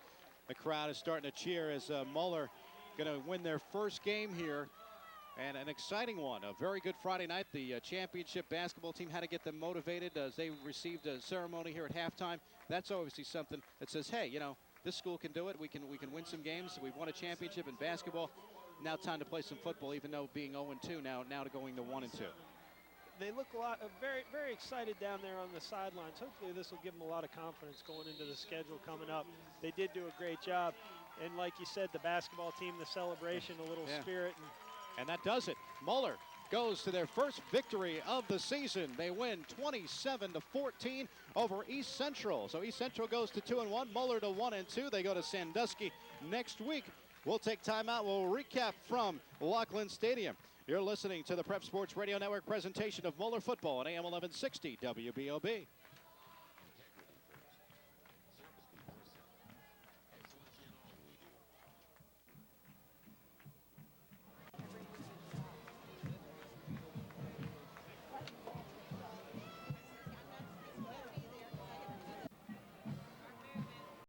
Speaker 1: crowd is starting to cheer as Moeller going to win their first game here. And an exciting one, a very good Friday night. The championship basketball team had to get them motivated as they received a ceremony here at halftime. That's obviously something that says, hey, you know, this school can do it. We can win some games. We've won a championship in basketball. Now time to play some football, even though being 0-2 now to going to 1-2.
Speaker 2: they look very, very excited down there on the sidelines. Hopefully this will give them a lot of confidence going into the schedule coming up. They did do a great job. And like you said, the basketball team, the celebration, a little spirit.
Speaker 1: And that does it. Moeller goes to their first victory of the season. They win 27-14 over East Central. So East Central goes to 2-1, Moeller to 1-2. They go to Sandusky next week. We'll take time out. We'll recap from Laughlin Stadium. You're listening to the Prep Sports Radio Network presentation of Moeller football on AM 1160 WBOB.